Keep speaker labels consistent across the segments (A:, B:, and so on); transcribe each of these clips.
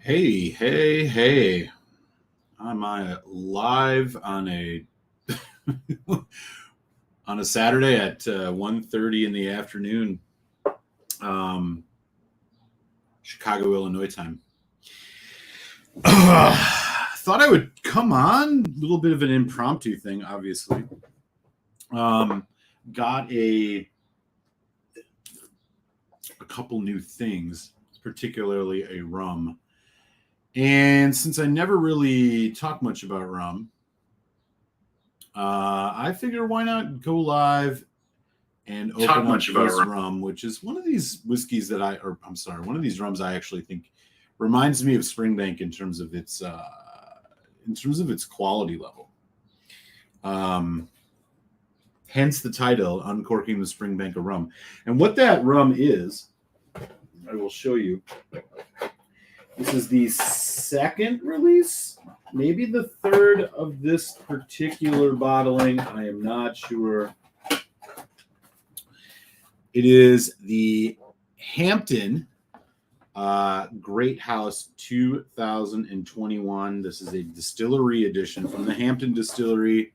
A: Hey, hey, hey. I'm live on a on a Saturday at 1:30 in the afternoon, Chicago, Illinois time. Thought I would come on, a little bit of an impromptu thing, obviously. Got a couple new things, particularly a rum. And since I never really talk much about rum, I figure why not go live and open up this rum, which is one of these whiskeys that one of these rums I actually think reminds me of Springbank in terms of its quality level. Hence the title, Uncorking the Springbank of Rum. And what that rum is, I will show you. This is the second release, maybe the third of this particular bottling. I am not sure. It is the Hampton Great House 2021. This is a distillery edition from the Hampton Distillery.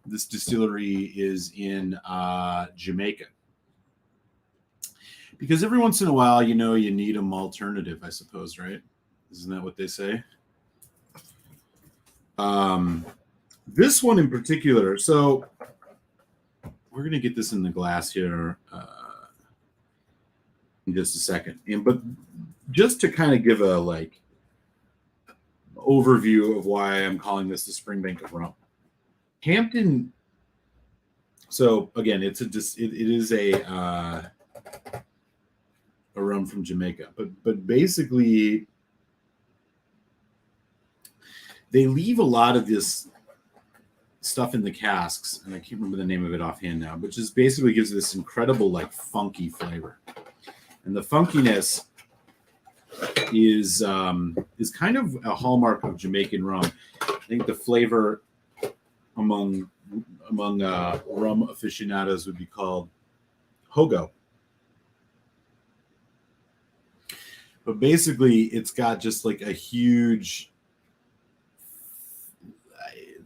A: This distillery is in Jamaica. Because every once in a while, you need a alternative, I suppose, right? Isn't that what they say? This one in particular, so we're going to get this in the glass here in just a second. But just to kind of give a overview of why I'm calling this the Springbank of Rum. Hampton, so again, it is a rum from Jamaica, but basically they leave a lot of this stuff in the casks, and I can't remember the name of it offhand now, but just basically gives this incredible funky flavor. And the funkiness is kind of a hallmark of Jamaican rum. I think the flavor among rum aficionados would be called hogo. But basically, it's got just a huge,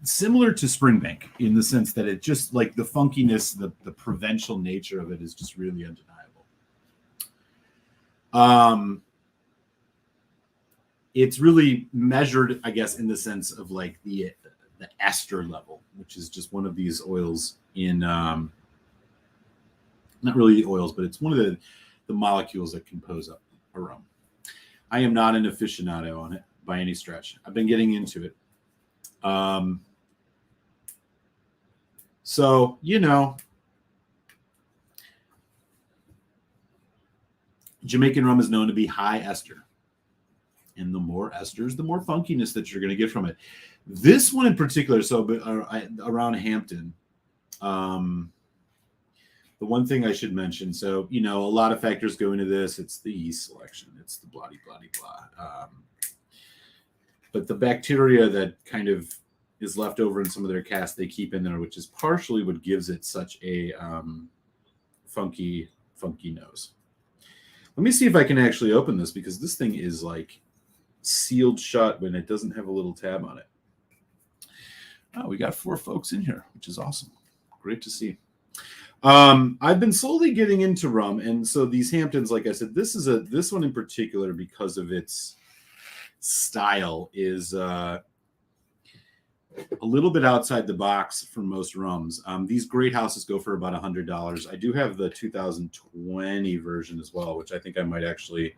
A: similar to Springbank in the sense that it just the funkiness, the provincial nature of it is just really undeniable. It's really measured, I guess, in the sense of the ester level, which is just one of these oils in, not really the oils, but it's one of the molecules that compose up a rum. I am not an aficionado on it by any stretch. I've been getting into it. So, Jamaican rum is known to be high ester. And the more esters, the more funkiness that you're going to get from it. This one in particular, so around Hampton, the one thing I should mention, so, a lot of factors go into this. It's the yeast selection. It's the blah, blah, blah. But the bacteria that kind of is left over in some of their casks, they keep in there, which is partially what gives it such a funky nose. Let me see if I can actually open this, because this thing is sealed shut when it doesn't have a little tab on it. Oh, we got 4 folks in here, which is awesome. Great to see. I've been slowly getting into rum, and so these Hamptons, like I said, this one in particular, because of its style, is a little bit outside the box for most rums. These Great Houses go for about $100. I do have the 2020 version as well, which I think I might actually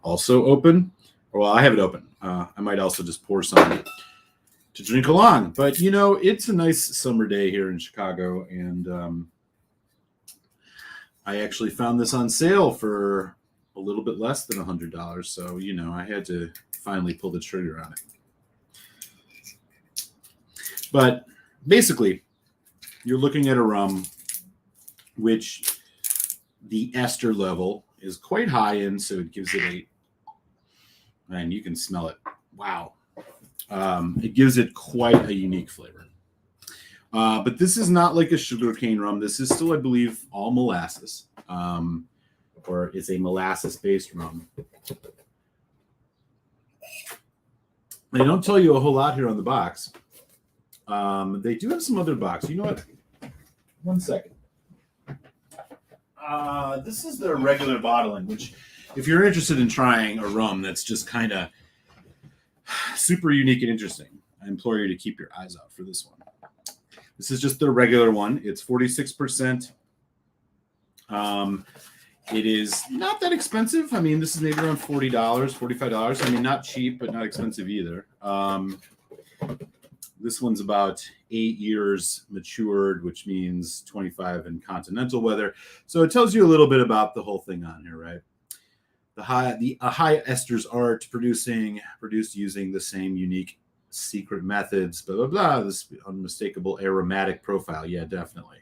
A: also open. Well, I have it open. I might also just pour some to drink along. But, it's a nice summer day here in Chicago, and I actually found this on sale for a little bit less than $100. So, I had to finally pull the trigger on it. But basically, you're looking at a rum which the ester level is quite high in, so it gives it and you can smell it. Wow. It gives it quite a unique flavor. But this is not like a sugarcane rum. This is still, I believe, all molasses, or it's a molasses-based rum. They don't tell you a whole lot here on the box. They do have some other box. You know what? 1 second. This is their regular bottling, which if you're interested in trying a rum that's just kind of super unique and interesting, I implore you to keep your eyes out for this one. This is just the regular one. It's 46%. It is not that expensive. I mean, this is maybe around $40, $45. I mean, not cheap, but not expensive either. This one's about 8 years matured, which means 25 in continental weather. So it tells you a little bit about the whole thing on here, right? The high esters are produced using the same unique secret methods, blah, blah, blah. This unmistakable aromatic profile. Yeah, definitely.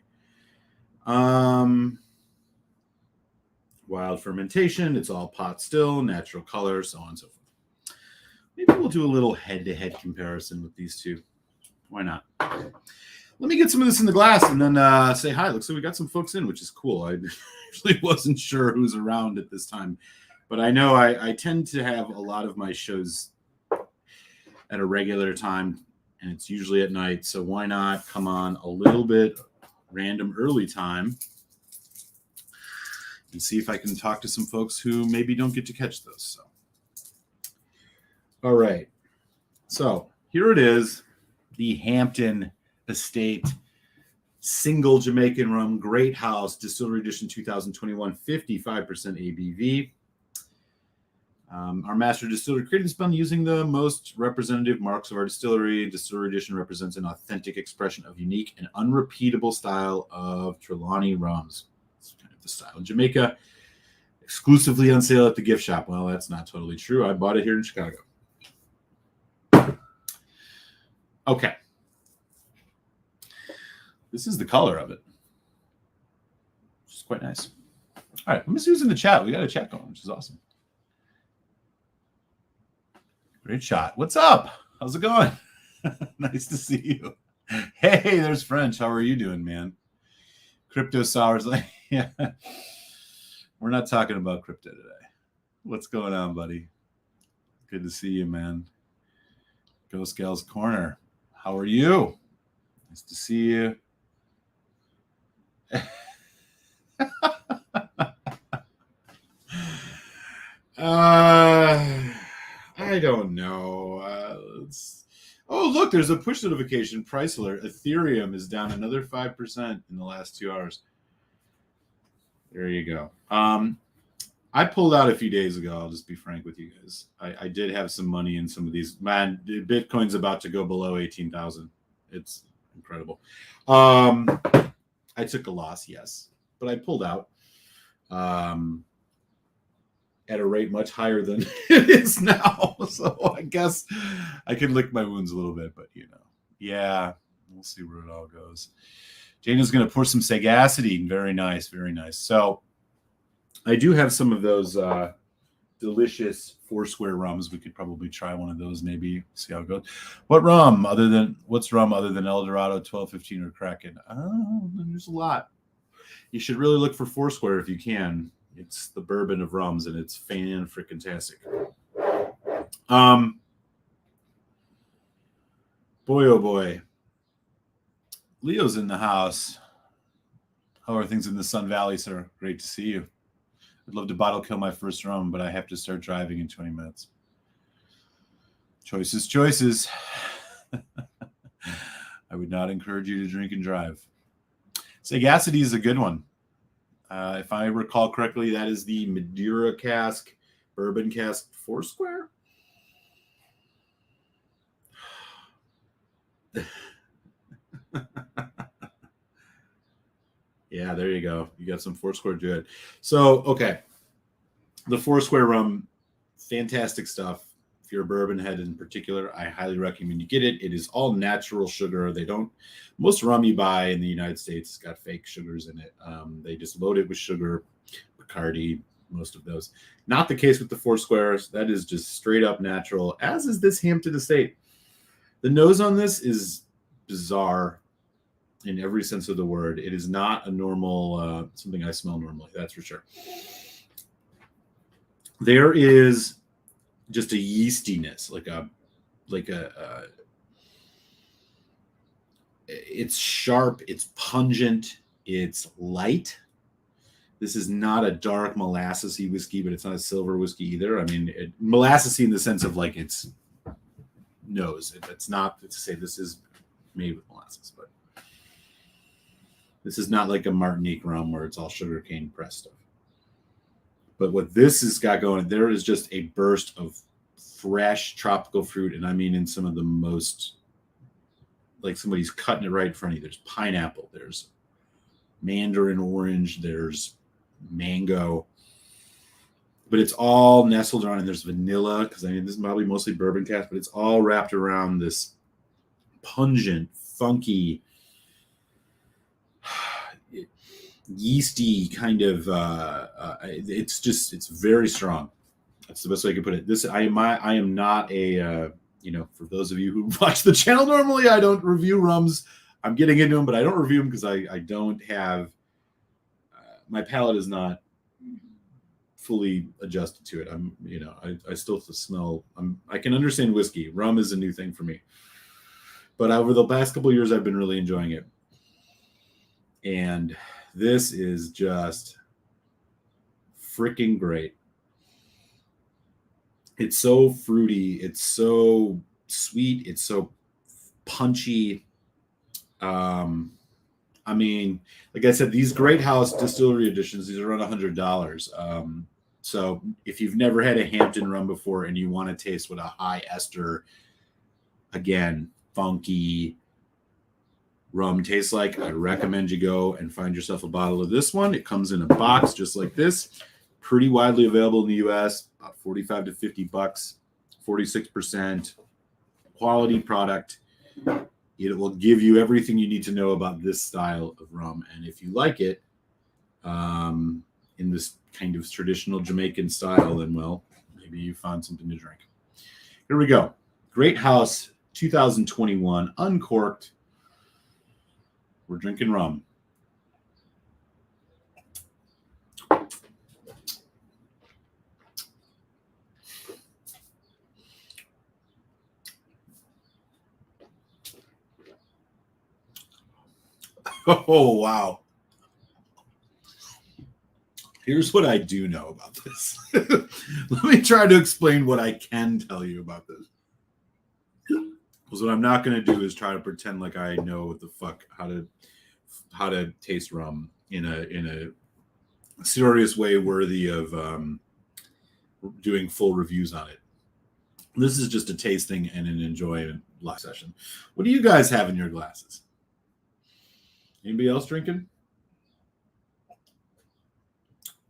A: Wild fermentation. It's all pot still, natural color, so on and so forth. Maybe we'll do a little head-to-head comparison with these two. Why not? Let me get some of this in the glass and then say hi. Looks like we got some folks in, which is cool. I actually wasn't sure who's around at this time, but I know I tend to have a lot of my shows at a regular time, and it's usually at night. So why not come on a little bit random early time and see if I can talk to some folks who maybe don't get to catch those. So, all right. So here it is. The Hampton Estate Single Jamaican Rum Great House Distillery Edition 2021, 55% ABV. Our master distiller created this blend using the most representative marks of our distillery. Distillery Edition represents an authentic expression of unique and unrepeatable style of Trelawney rums. It's kind of the style in Jamaica. Exclusively on sale at the gift shop. Well, that's not totally true. I bought it here in Chicago. Okay. This is the color of it. Which is quite nice. All right, let me see who's in the chat. We got a chat going, which is awesome. Great shot. What's up? How's it going? Nice to see you. Hey, there's French. How are you doing, man? Crypto sours. Yeah. We're not talking about crypto today. What's going on, buddy? Good to see you, man. Ghost Gal's Corner. How are you? Nice to see you. I don't know. Oh, look, there's a push notification. Price alert. Ethereum is down another 5% in the last 2 hours. There you go. I pulled out a few days ago. I'll just be frank with you guys. I did have some money in some of these. Man, Bitcoin's about to go below 18,000. It's incredible. I took a loss, yes, but I pulled out at a rate much higher than it is now. So I guess I can lick my wounds a little bit, but yeah, we'll see where it all goes. Dana's going to pour some sagacity. Very nice, very nice. So I do have some of those delicious Foursquare rums. We could probably try one of those, maybe see how it goes. What's rum other than El Dorado, 1215, or Kraken? Oh, there's a lot. You should really look for Foursquare if you can. It's the bourbon of rums, and it's fan-frickin-tastic. Boy, oh boy. Leo's in the house. How are things in the Sun Valley, sir? Great to see you. I'd love to bottle kill my first rum, but I have to start driving in 20 minutes. Choices. I would not encourage you to drink and drive. Sagacity is a good one. If I recall correctly, that is the Madeira cask, bourbon cask Foursquare. Yeah, there you go. You got some Foursquare good. So, okay. The Foursquare rum, fantastic stuff. If you're a bourbon head in particular, I highly recommend you get it. It is all natural sugar. Most rum you buy in the United States has got fake sugars in it. They just load it with sugar, Bacardi, most of those. Not the case with the Foursquares. That is just straight up natural, as is this Hampton Estate. The nose on this is bizarre in every sense of the word. It is not a normal, something I smell normally, that's for sure. There is just a yeastiness, like a like it's sharp, it's pungent, it's light. This is not a dark molassesy whiskey, but it's not a silver whiskey either. I mean, molassesy in the sense of like it's nose. It's not to say this is made with molasses, but this is not like a Martinique rum where it's all sugarcane press stuff. But what this has got going, there is just a burst of fresh tropical fruit, and I mean in some of the most, like somebody's cutting it right in front of you. There's pineapple, there's mandarin orange, there's mango, but it's all nestled around, and there's vanilla, because I mean this is probably mostly bourbon cask, but it's all wrapped around this pungent, funky, yeasty kind of it's very strong. That's the best way I can put it. I am not a for those of you who watch the channel normally, I don't review rums. I'm getting into them, but I don't review them because I don't have my palate is not fully adjusted to it. I still smell. I can understand whiskey. Rum is a new thing for me, but over the past couple of years, I've been really enjoying it. And this is just freaking great. It's so fruity. It's so sweet. It's so punchy. I mean, like I said, these Great House distillery editions, these are around $100. So if you've never had a Hampton rum before and you want to taste what a high ester, again, funky rum tastes like, I recommend you go and find yourself a bottle of this one. It comes in a box just like this. Pretty widely available in the US, about 45 to 50 bucks, 46% quality product. It will give you everything you need to know about this style of rum. And if you like it in this kind of traditional Jamaican style, then, well, maybe you found something to drink. Here we go. Great House 2021, uncorked. We're drinking rum. Oh, wow. Here's what I do know about this. Let me try to explain what I can tell you about this. Because what I'm not going to do is try to pretend like I know what the fuck how to taste rum in a serious way worthy of doing full reviews on it. This is just a tasting and an enjoyment live session. What do you guys have in your glasses? Anybody else drinking?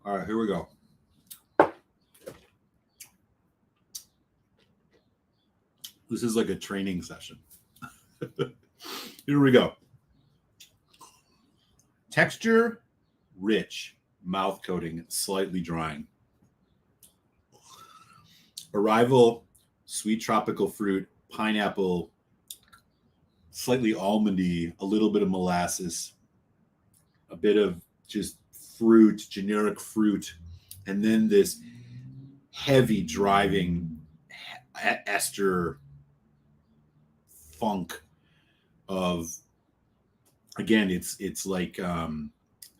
A: All right, here we go. This is like a training session. Here we go. Texture, rich, mouth coating, slightly drying. Arrival, sweet tropical fruit, pineapple, slightly almondy, a little bit of molasses, a bit of just fruit, generic fruit, and then this heavy driving ester funk of, again, it's like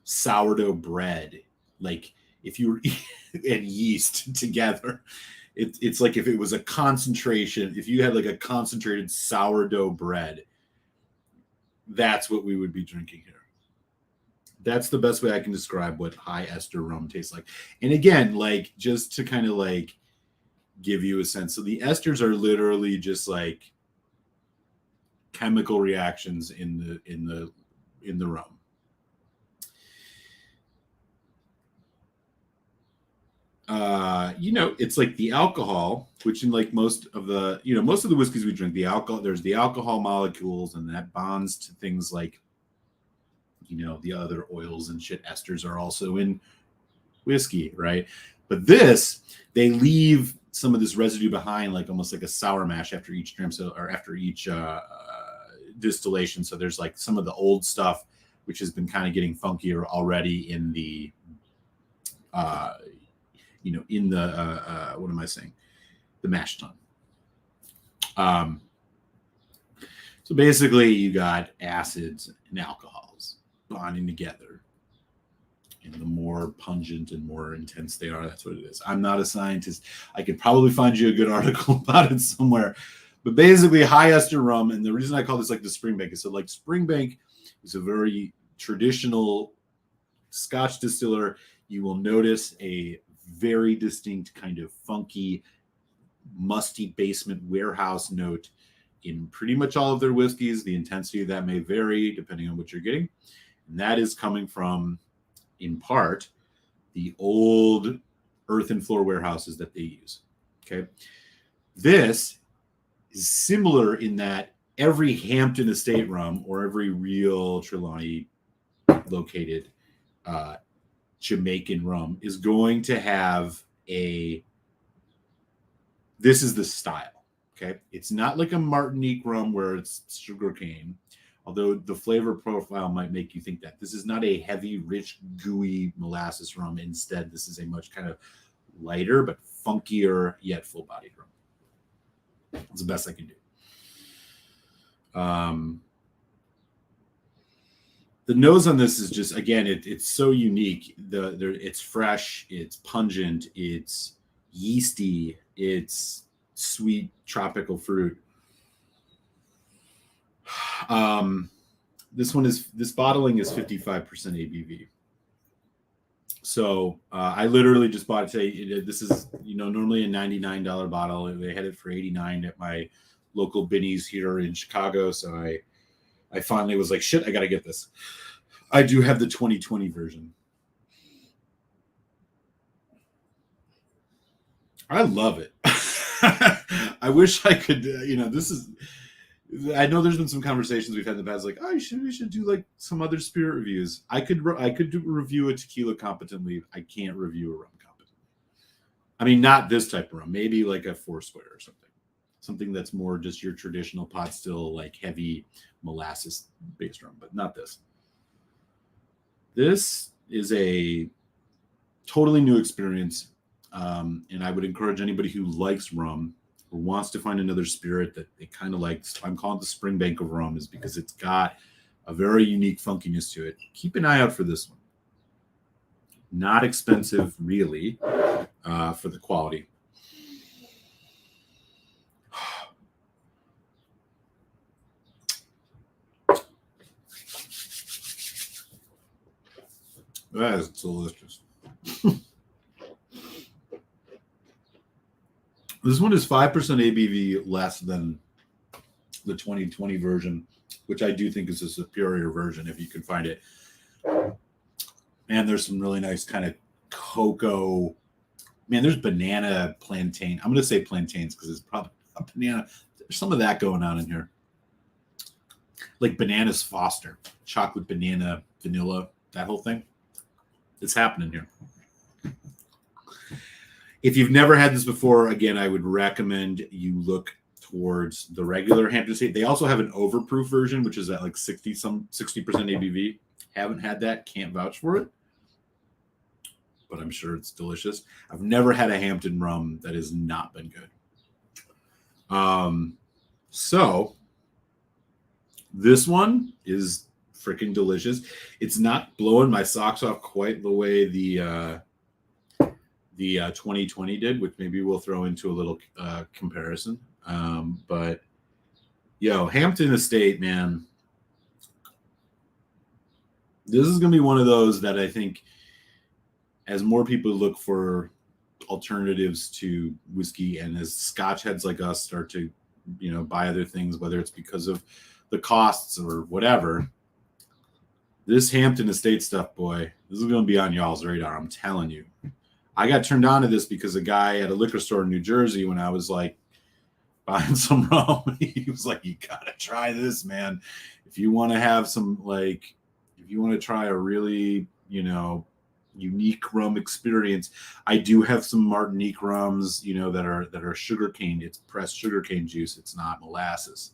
A: sourdough bread, like if you were and yeast together. It's like if it was a concentration, if you had like a concentrated sourdough bread, that's what we would be drinking here. That's the best way I can describe what high ester rum tastes like. And again, like just to kind of like give you a sense. So the esters are literally just like chemical reactions in the rum. It's like the alcohol, which in like most of the whiskeys we drink, the alcohol, there's the alcohol molecules, and that bonds to things like, the other oils and shit. Esters are also in whiskey, right? But this, they leave some of this residue behind, like almost like a sour mash after each dram, or after each distillation. So there's like some of the old stuff, which has been kind of getting funkier already in the what am I saying? The mash tun. Um, so basically, you got acids and alcohols bonding together. And the more pungent and more intense they are, that's what it is. I'm not a scientist. I could probably find you a good article about it somewhere. But basically, high ester rum, and the reason I call this like the Springbank is so like Springbank is a very traditional Scotch distiller. You will notice a very distinct kind of funky, musty basement warehouse note in pretty much all of their whiskeys. The intensity of that may vary depending on what you're getting. And that is coming from, in part, the old earthen floor warehouses that they use. Okay. This is similar in that every Hampton estate rum or every real Trelawney located Jamaican rum is going to have this is the style. Okay. It's not like a Martinique rum where it's sugarcane, although the flavor profile might make you think that. This is not a heavy, rich, gooey molasses rum. Instead, this is a much kind of lighter but funkier yet full-bodied rum. It's the best I can do. The nose on this is just, again, it's so unique. It's fresh, it's pungent, it's yeasty, it's sweet tropical fruit. This bottling is 55% ABV. So I literally just bought it today. This is, normally a $99 bottle. They had it for $89 at my local Binny's here in Chicago. So I finally was like, shit, I got to get this. I do have the 2020 version. I love it. I wish I could, I know there's been some conversations we've had in the past, like, oh, we should do like some other spirit reviews. I could review a tequila competently. I can't review a rum competently. I mean, not this type of rum. Maybe like a Foursquare or something that's more just your traditional pot still, like heavy molasses based rum, but not this. This is a totally new experience, and I would encourage anybody who likes rum or wants to find another spirit that they kind of like. I'm calling it the Springbank of rum, is because it's got a very unique funkiness to it. Keep an eye out for this one. Not expensive, really, for the quality. That is delicious. This one is 5% ABV less than the 2020 version, which I do think is a superior version if you can find it. And there's some really nice kind of cocoa. Man, there's banana plantain. I'm going to say plantains because it's probably a banana. There's some of that going on in here. Like bananas Foster, chocolate, banana, vanilla, that whole thing. It's happening here. If you've never had this before, again, I would recommend you look towards the regular Hampton Estate. They also have an overproof version, which is at like 60% ABV. Haven't had that, can't vouch for it, but I'm sure it's delicious. I've never had a Hampton rum that has not been good. So this one is freaking delicious. It's not blowing my socks off quite the way the 2020 did, which maybe we'll throw into a little comparison. But Hampton Estate, man, this is going to be one of those that I think as more people look for alternatives to whiskey and as Scotch heads like us start to, buy other things, whether it's because of the costs or whatever, this Hampton Estate stuff, boy, this is going to be on y'all's radar. I'm telling you. I got turned on to this because a guy at a liquor store in New Jersey, when I was like buying some rum, he was like, you got to try this, man. If you want to have some, like, if you want to try a really, unique rum experience, I do have some Martinique rums, that are sugarcane. It's pressed sugarcane juice. It's not molasses.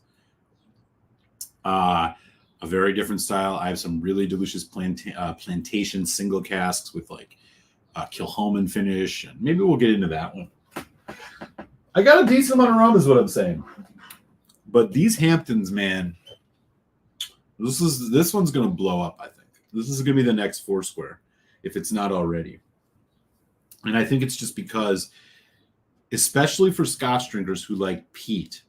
A: A very different style. I have some really delicious plantation single casks with like Kilhoman finish, and maybe we'll get into that one. I got a decent amount of rum, is what I'm saying. But these Hamptons, man, this one's gonna blow up. I think this is gonna be the next Foursquare, if it's not already. And I think it's just because, especially for Scotch drinkers who like peat,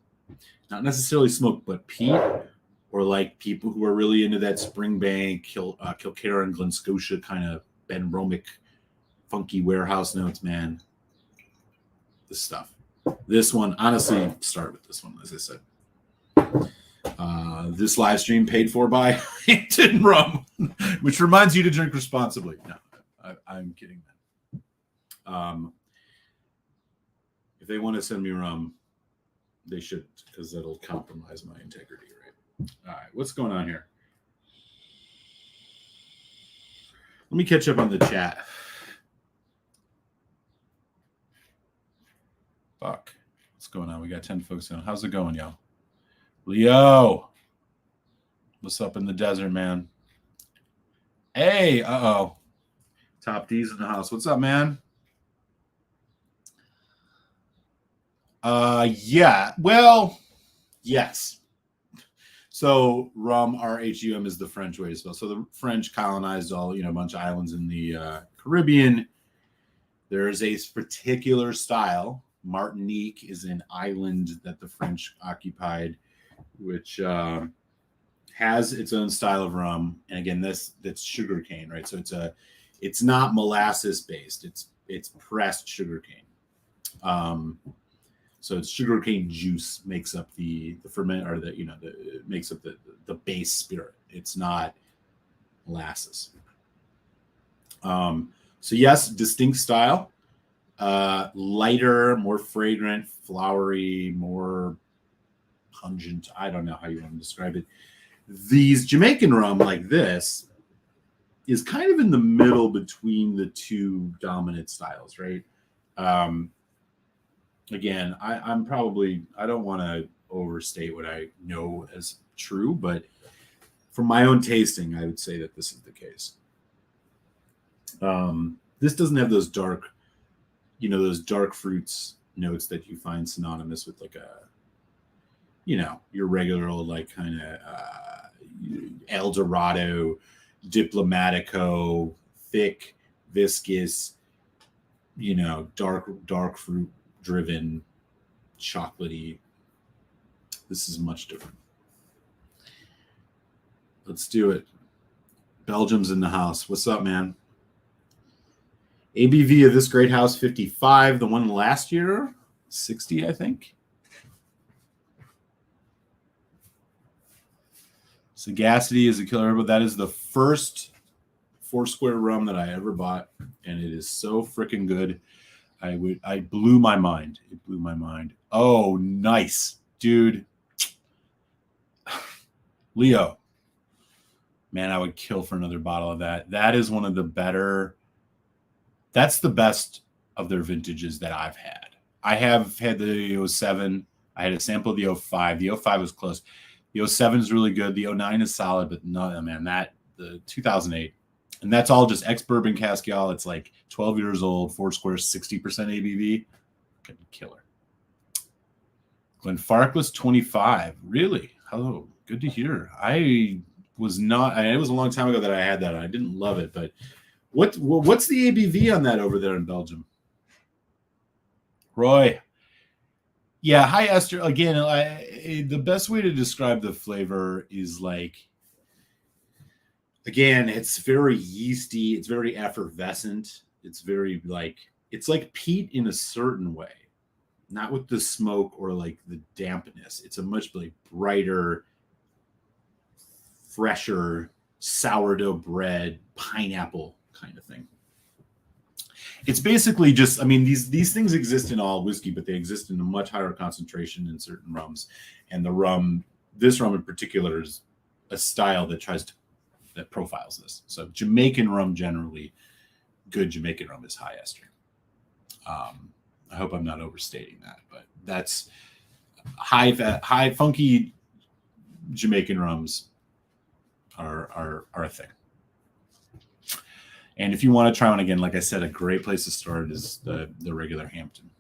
A: not necessarily smoke, but peat, or like people who are really into that Springbank, Kilcara, and Glen Scotia kind of Benromic, funky warehouse notes, man. This stuff. This one, honestly, start with this one, as I said. This live stream paid for by Hampton Rum, which reminds you to drink responsibly. No, I'm kidding, man. If they want to send me rum, they should, because that'll compromise my integrity, right? All right, what's going on here? Let me catch up on the chat. Fuck. What's going on? We got 10 folks in. How's it going, y'all? Leo. What's up in the desert, man? Hey, uh-oh. Top D's in the house. What's up, man? Yeah. Well, yes. So rum, R-H-U-M, is the French way to spell. So the French colonized all, a bunch of islands in the Caribbean. There is a particular style. Martinique is an island that the French occupied, which has its own style of rum. And again, that's sugarcane, right? So it's not molasses based. It's pressed sugarcane. So it's sugarcane juice makes up the ferment, or makes up the base spirit. It's not molasses. So yes, distinct style, lighter, more fragrant, flowery, more pungent. I don't know how you want to describe it. These Jamaican rum like this is kind of in the middle between the two dominant styles, right? Again, I don't want to overstate what I know as true, but from my own tasting, I would say that this is the case. This doesn't have those dark, those dark fruits notes that you find synonymous with like your regular old, like kind of El Dorado, Diplomatico, thick, viscous, dark fruit driven, chocolatey. This is much different. Let's do it. Belgium's in the house. What's up, man? ABV of this great house, 55. The one last year, 60, I think. Sagacity is a killer, but that is the first Foursquare rum that I ever bought, and it is so freaking good. I blew my mind. It blew my mind. Oh, nice, dude. Leo. Man, I would kill for another bottle of that. That is one of the better. That's the best of their vintages that I've had. I have had the 07. I had a sample of the 05. The 05 was close. The 07 is really good. The 09 is solid, but no, man, the 2008. And that's all just ex-bourbon cask, y'all. It's like 12 years old, Foursquare, 60% ABV. Good killer. Glenfarclas 25. Really? Hello. Good to hear. It was a long time ago that I had that. I didn't love it, but what's the ABV on that over there in Belgium? Roy. Yeah, high ester. Again, the best way to describe the flavor is like, again, it's very yeasty. It's very effervescent. It's very it's like peat in a certain way, not with the smoke or like the dampness. It's a much brighter, fresher, sourdough bread, pineapple kind of thing. It's basically just, these things exist in all whiskey, but they exist in a much higher concentration in certain rums. And this rum in particular is a style that profiles this. So Jamaican rum generally, good Jamaican rum is high ester. I hope I'm not overstating that, but that's high funky Jamaican rums are a thing. And if you want to try one again, like I said, a great place to start is the regular Hampton.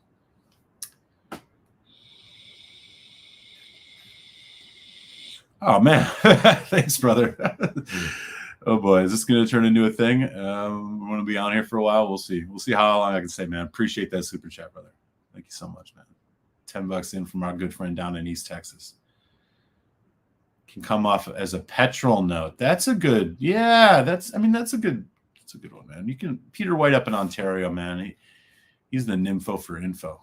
A: Oh man, thanks, brother. Oh boy, is this going to turn into a thing? We're going to be on here for a while. We'll see. We'll see how long I can stay, man. Appreciate that super chat, brother. Thank you so much, man. $10 in from our good friend down in East Texas. Can come off as a petrol note. That's a good, yeah. That's a good one, man. You can Peter White up in Ontario, man. He's the nympho for info.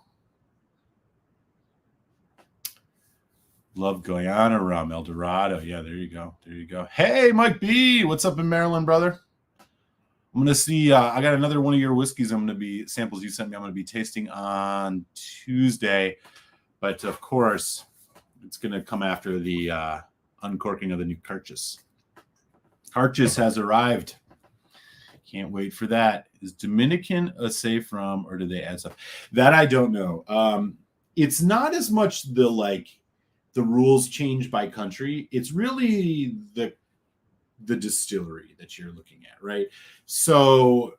A: Love Guyana rum, El Dorado. Yeah, there you go. There you go. Hey, Mike B. What's up in Maryland, brother? I'm going to see. I got another one of your whiskeys. I'm going to be samples you sent me. I'm going to be tasting on Tuesday. But of course, it's going to come after the uncorking of the new Carchus. Carchus has arrived. Can't wait for that. Is Dominican a safe rum, or do they add stuff? That I don't know. It's not as much the rules change by country. It's really the distillery that you're looking at, right? So,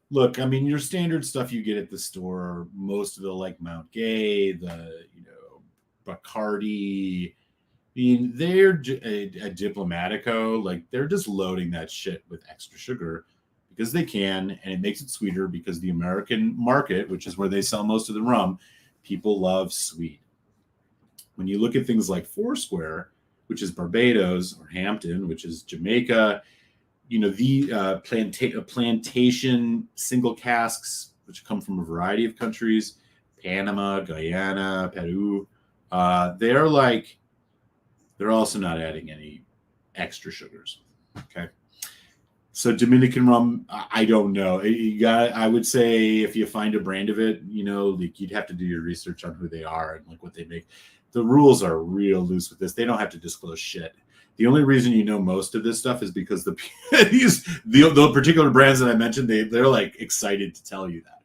A: look, I mean, your standard stuff you get at the store, most of the like Mount Gay, the Bacardi. I mean, they're a Diplomatico, like they're just loading that shit with extra sugar because they can, and it makes it sweeter because the American market, which is where they sell most of the rum, people love sweet. When you look at things like Foursquare, which is Barbados, or Hampton, which is Jamaica, the plantation single casks, which come from a variety of countries, Panama, Guyana, Peru, they're also not adding any extra sugars. Okay. So Dominican rum, I don't know. I would say if you find a brand of it, you'd have to do your research on who they are and like what they make. The rules are real loose with this. They don't have to disclose shit. The only reason you know most of this stuff is because the particular brands that I mentioned, they're like excited to tell you that.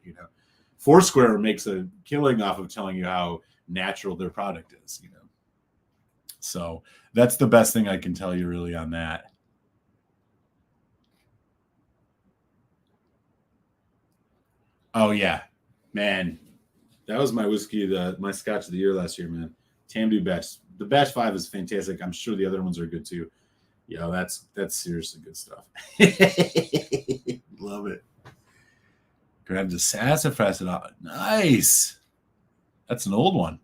A: Foursquare makes a killing off of telling you how natural their product is. So that's the best thing I can tell you really on that. Oh yeah, man, that was my whiskey, my Scotch of the year last year, man. Tamdu Batch. The Batch 5 is fantastic. I'm sure the other ones are good too. Yeah, that's seriously good stuff. Love it. Grab the sassafras. Nice. That's an old one.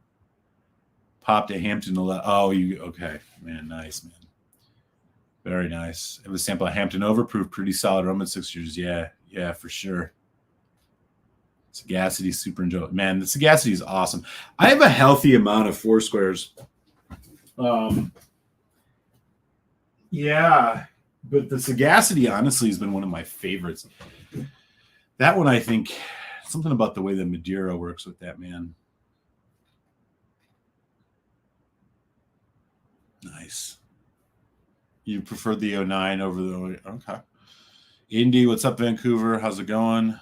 A: Popped at Hampton. Okay, man. Nice, man. Very nice. It was sample at Hampton Overproof. Pretty solid rum at 6 years. Yeah, for sure. Sagacity, super enjoyable. Man, the Sagacity is awesome. I have a healthy amount of Foursquares. Yeah, but the Sagacity honestly has been one of my favorites. That one, I think, something about the way the Madeira works with that, man. Nice. You prefer the 09 over the... Okay. Indy, what's up, Vancouver? How's it going?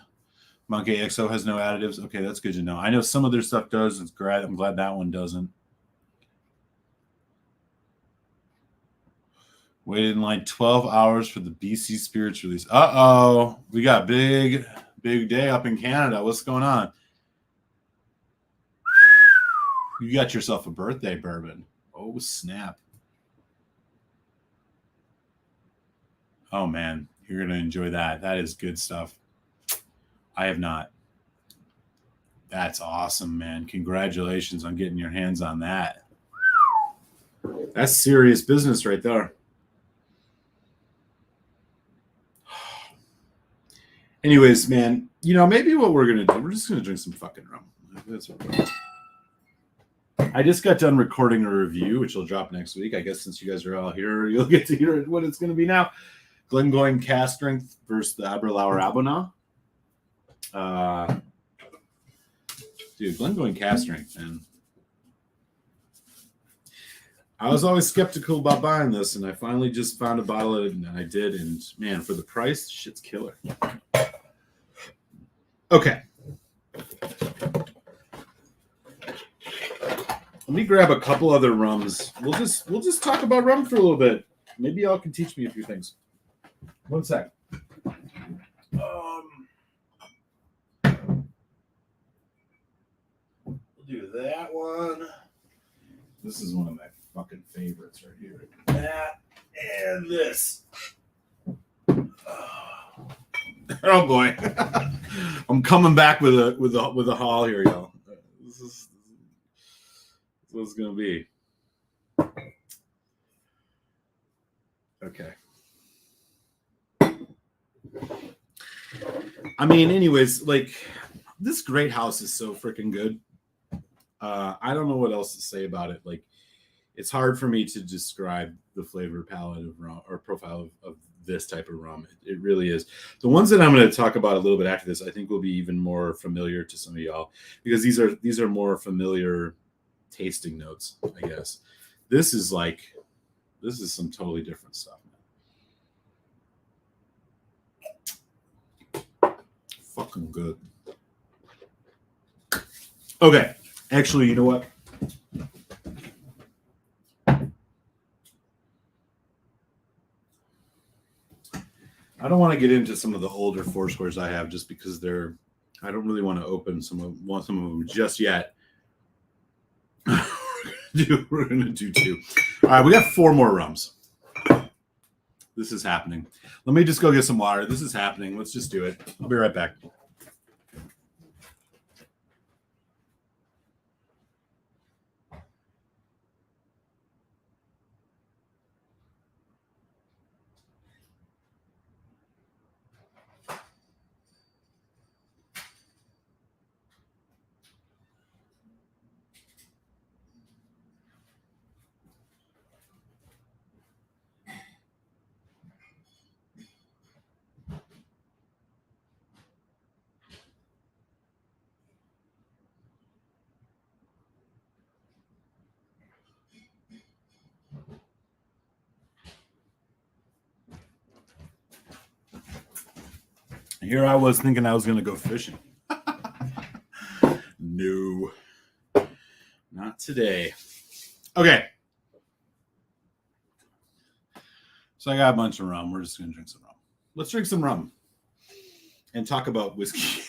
A: Monkey XO has no additives. Okay, that's good to know. I know some of their stuff does. It's great. I'm glad that one doesn't. Waited in line 12 hours for the BC Spirits release. Uh-oh. We got big day up in Canada. What's going on? You got yourself a birthday bourbon. Oh, snap. Oh, man. You're going to enjoy that. That is good stuff. I have not. That's awesome, man. Congratulations on getting your hands on that. That's serious business right there. Anyways, man, maybe what we're going to do, we're just going to drink some fucking rum. That's what we're doing. I just got done recording a review, which will drop next week. I guess since you guys are all here, you'll get to hear what it's going to be now. Glengoyne Cask Strength versus the Aberlour Abona. Dude, Glengoyne Cask Strength, man. I was always skeptical about buying this, and I finally just found a bottle of it, and I did. And man, for the price, shit's killer. Okay. Let me grab a couple other rums. We'll just talk about rum for a little bit. Maybe y'all can teach me a few things. One sec. We'll do that one. This is one of my fucking favorites right here. That and this. Oh boy, I'm coming back with a haul here, y'all. This is what it's gonna be. Okay. I mean, anyways, like this Great House is so freaking good. I don't know what else to say about it. Like, it's hard for me to describe the flavor palette of rum or profile of this type of rum. It really is. The ones that I'm going to talk about a little bit after this, I think will be even more familiar to some of y'all because these are more familiar tasting notes, I guess. This is some totally different stuff, man. Fucking good. Okay. Actually, you know what? I don't want to get into some of the older Foursquares I have just because I don't really want to open some of them just yet. We're going to do 2. All right, we got 4 more rums. This is happening. Let me just go get some water. This is happening. Let's just do it. I'll be right back. Here I was thinking I was going to go fishing. No, not today. Okay. So I got a bunch of rum. We're just going to drink some rum. Let's drink some rum and talk about whiskey.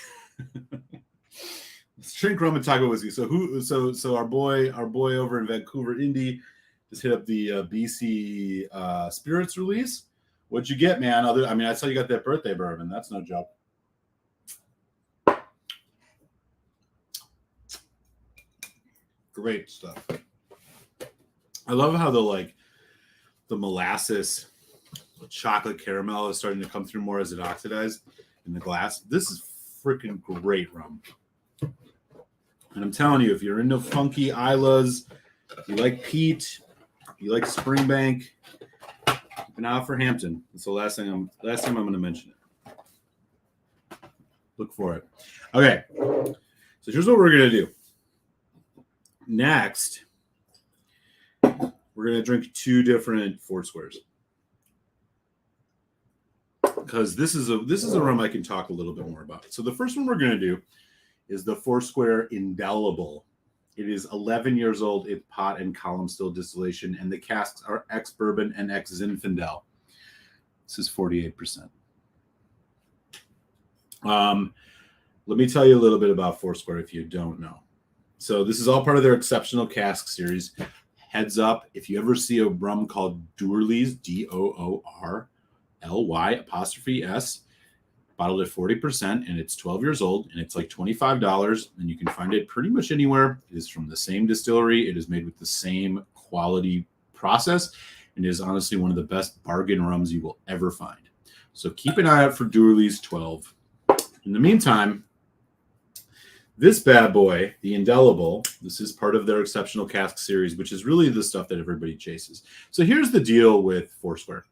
A: Let's drink rum and talk about whiskey. So our boy over in Vancouver, Indy, just hit up the BC Spirits release. What'd you get, man? I saw you got that birthday bourbon. That's no joke. Great stuff. I love how the molasses chocolate caramel is starting to come through more as it oxidized in the glass. This is freaking great rum. And I'm telling you, if you're into funky Islas, you like peat, you like Springbank, keep an eye out for Hampton. That's the last time I'm going to mention it. Look for it. Okay. So here's what we're going to do. Next, we're going to drink 2 different Foursquares. Because this is a rum I can talk a little bit more about. So the first one we're going to do is the Foursquare Indelible. It is 11 years old. It's pot and column still distillation, and the casks are ex-bourbon and ex-Zinfandel. This is 48%. Let me tell you a little bit about Foursquare if you don't know. So this is all part of their exceptional cask series. Heads up, if you ever see a rum called Doorly's, DOORLY''S, bottled at 40%, and it's 12 years old, and it's like $25, and you can find it pretty much anywhere. It is from the same distillery. It is made with the same quality process, and it is honestly one of the best bargain rums you will ever find. So keep an eye out for Doorly's 12. In the meantime, this bad boy, the Indelible, this is part of their exceptional cask series, which is really the stuff that everybody chases. So here's the deal with Foursquare.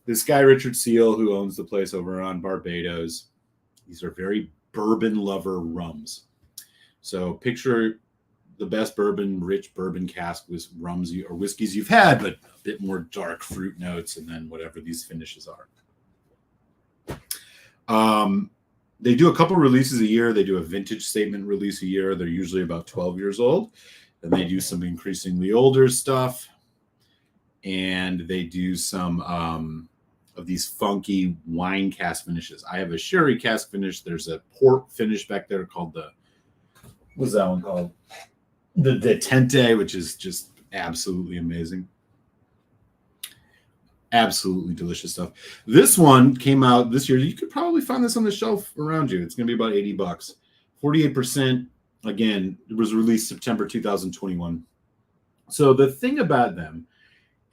A: This guy, Richard Seal, who owns the place over on Barbados, these are very bourbon lover rums. So picture the best bourbon, rich bourbon cask with rums or whiskeys you've had, but a bit more dark fruit notes and then whatever these finishes are. They do a couple releases a year. They do a vintage statement release a year. They're usually about 12 years old. And they do some increasingly older stuff. And they do some of these funky wine cask finishes. I have a sherry cask finish. There's a port finish back there called what's that one called? the Detente, which is just absolutely amazing. Absolutely delicious stuff. This one came out this year. You could probably find this on the shelf around you. It's going to be about $80. 48%. Again, it was released September 2021. So the thing about them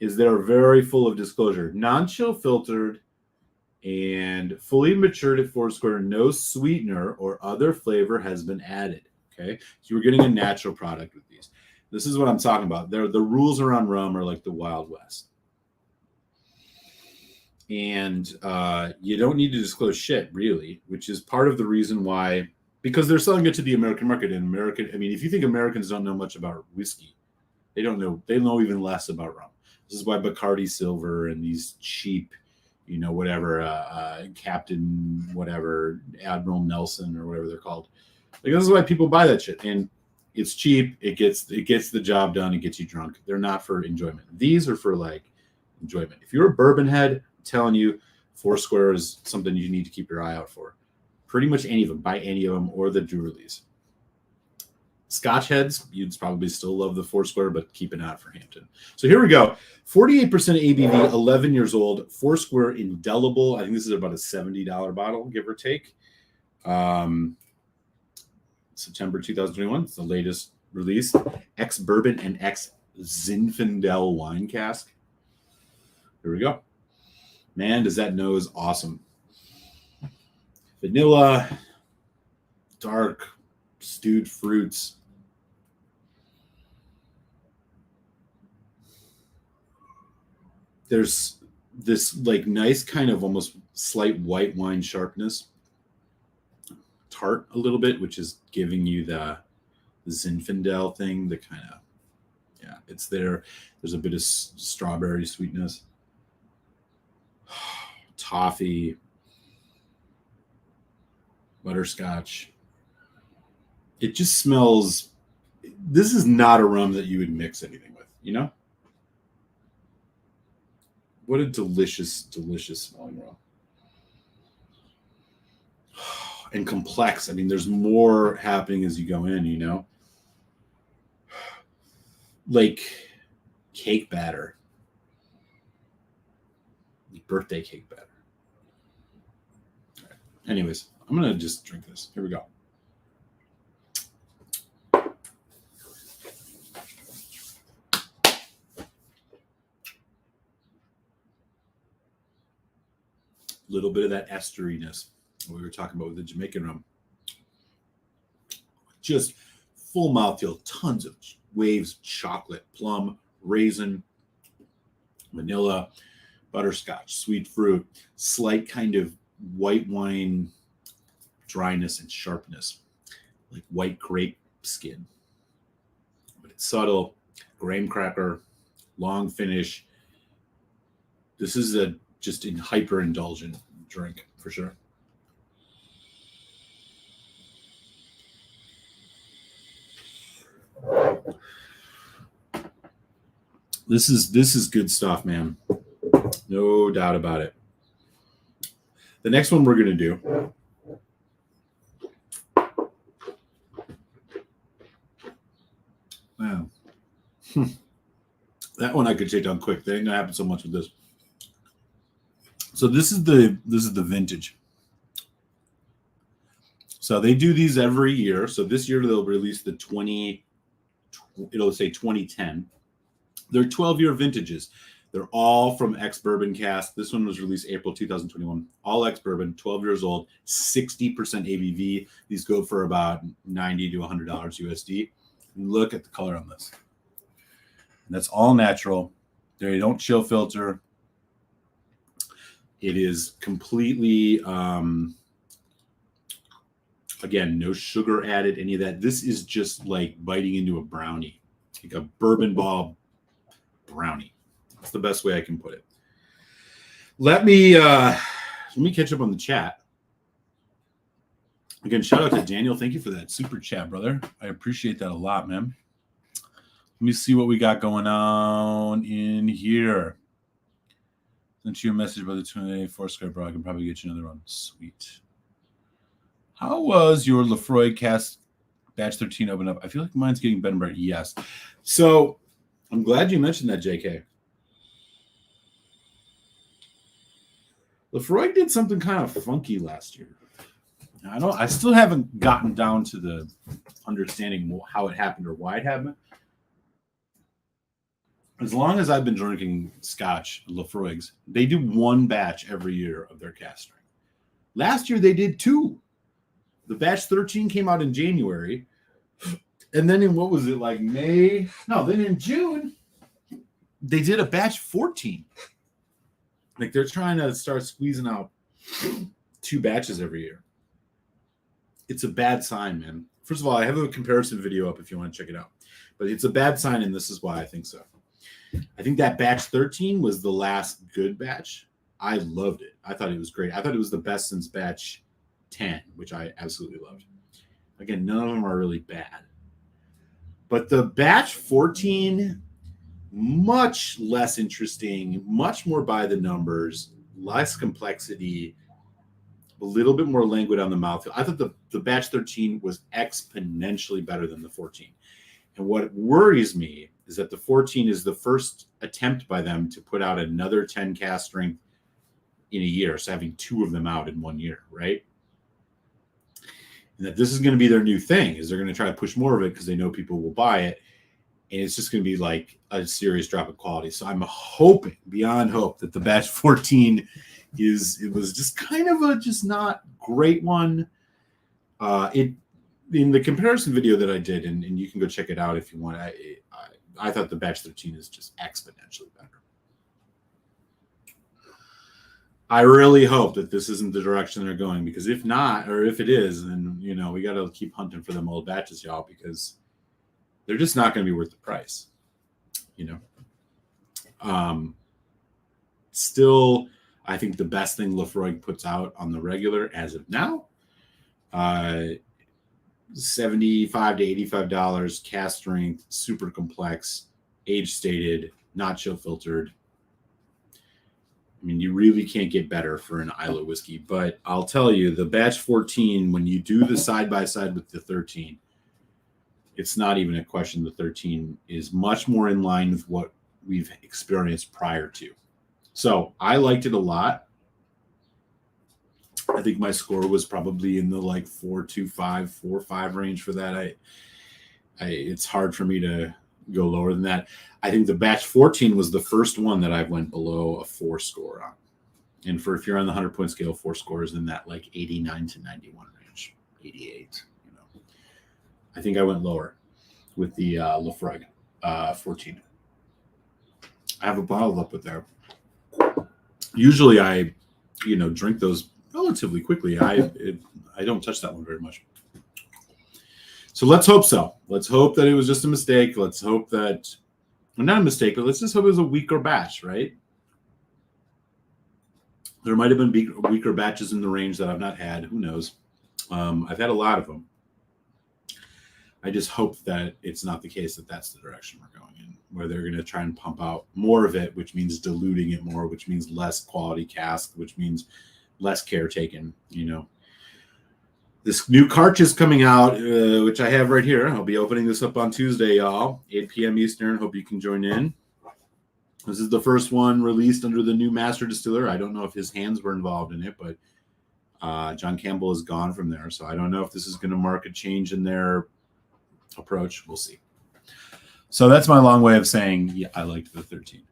A: is they're very full of disclosure. Non-chill filtered and fully matured at Foursquare. No sweetener or other flavor has been added. Okay, so you're getting a natural product with these. This is what I'm talking about. The rules around rum are like the Wild West. And you don't need to disclose shit, really, which is part of the reason why, because they're selling it to the American market. And I mean, if you think Americans don't know much about whiskey, they know even less about rum. This is why Bacardi Silver and these cheap, whatever, Captain, whatever, Admiral Nelson or whatever they're called. Like, this is why people buy that shit. And it's cheap. It gets the job done. It gets you drunk. They're not for enjoyment. These are for like enjoyment. If you're a bourbon head, telling you, Foursquare is something you need to keep your eye out for. Pretty much any of them, buy any of them, or the Drurleys. Scotch heads, you'd probably still love the Foursquare, but keep an eye out for Hampton. So here we go. 48% ABV, 11 years old. Foursquare Indelible. I think this is about a $70 bottle, give or take. September 2021. It's the latest release. Ex-bourbon and ex-Zinfandel wine cask. Here we go. Man, does that nose awesome. Vanilla, dark, stewed fruits. There's this like nice kind of almost slight white wine sharpness. Tart a little bit, which is giving you the Zinfandel thing, the kind of, yeah, it's there. There's a bit of strawberry sweetness. Toffee, butterscotch. It just smells. This is not a rum that you would mix anything with, What a delicious, delicious smelling rum. And complex. I mean, there's more happening as you go in, Like cake batter. Birthday cake batter. Anyways, I'm going to just drink this. Here we go. A little bit of that esteriness we were talking about with the Jamaican rum. Just full mouthfeel, tons of waves of chocolate, plum, raisin, vanilla, butterscotch, sweet fruit, slight kind of white wine dryness and sharpness, like white grape skin. But it's subtle, graham cracker, long finish. This is a just a hyper indulgent drink for sure. This is good stuff, man. No doubt about it. The next one we're going to do. Wow. That one I could take down quick. That ain't going to happen so much with this. So this is the vintage. So they do these every year. So this year they'll release the it'll say 2010. They're 12-year vintages. They're all from ex-bourbon cask. This one was released April 2021. All ex-bourbon, 12 years old, 60% ABV. These go for about $90 to $100 USD. And look at the color on this. And that's all natural. They don't chill filter. It is completely, again, no sugar added, any of that. This is just like biting into a brownie, like a bourbon ball brownie. That's the best way I can put it. Let me catch up on the chat. Again, shout out to Daniel. Thank you for that super chat, brother. I appreciate that a lot, man. Let me see what we got going on in here. Sent you a message about the 20 Foursquare, bro. I can probably get you another one. Sweet. How was your Lefroy cask Batch 13 opened up. I feel like mine's getting better and better. Yes. So I'm glad you mentioned that, JK. Lefroy did something kind of funky last year. I still haven't gotten down to the understanding how it happened or why it happened. As long as I've been drinking Scotch, Lefroy's, they do one batch every year of their cask strength. Last year, they did two. The batch 13 came out in January. And then in, what was it, like May? No, then in June, they did a batch 14. Like, they're trying to start squeezing out 2 batches every year. It's a bad sign, man. First of all, I have a comparison video up if you want to check it out. But it's a bad sign, and this is why I think so. I think that batch 13 was the last good batch. I loved it. I thought it was great. I thought it was the best since batch 10, which I absolutely loved. Again, none of them are really bad. But the batch 14, much less interesting, much more by the numbers, less complexity, a little bit more languid on the mouthfeel. I thought the batch 13 was exponentially better than the 14. And what worries me is that the 14 is the first attempt by them to put out another 10 cask strength in a year. So having 2 of them out in 1 year, right? And that this is going to be their new thing, is they're going to try to push more of it because they know people will buy it. And it's just going to be like a serious drop in quality. So I'm hoping, beyond hope, that the batch 14 it was just kind of a just not great one. In the comparison video that I did, and you can go check it out if you want, I thought the batch 13 is just exponentially better. I really hope that this isn't the direction they're going, because if not, or if it is, then we got to keep hunting for them old batches, y'all, because they're just not going to be worth the price. Still, I think the best thing Lefroy puts out on the regular as of now, $75 to $85, cask strength, super complex, age stated, not chill filtered. I mean, you really can't get better for an Islay whiskey. But I'll tell you, the batch 14, when you do the side by side with the 13, it's not even a question. The 13 is much more in line with what we've experienced prior to. So I liked it a lot. I think my score was probably in the like 4.25, 4.5 range for that. It's hard for me to go lower than that. I think the batch 14 was the first one that I went below a 4 score on. And if you're on the 100-point scale, 4 scores in that like 89 to 91 range, 88. I think I went lower with the Lefroy 14. I have a bottle up with there. Usually I, drink those relatively quickly. I don't touch that one very much. So let's hope so. Let's hope that it was just a mistake. Let's hope that, well, not a mistake, but let's just hope it was a weaker batch, right? There might have been weaker batches in the range that I've not had. Who knows? I've had a lot of them. I just hope that it's not the case that that's the direction we're going in, where they're going to try and pump out more of it, which means diluting it more, which means less quality cask, which means less care taken. This new cartridge is coming out, which I have right here. I'll be opening this up on Tuesday, y'all, 8 p.m. Eastern. Hope you can join in. This is the first one released under the new master distiller. I don't know if his hands were involved in it, but John Campbell is gone from there. So I don't know if this is going to mark a change in their approach. We'll see. So that's my long way of saying, yeah, I liked the 13.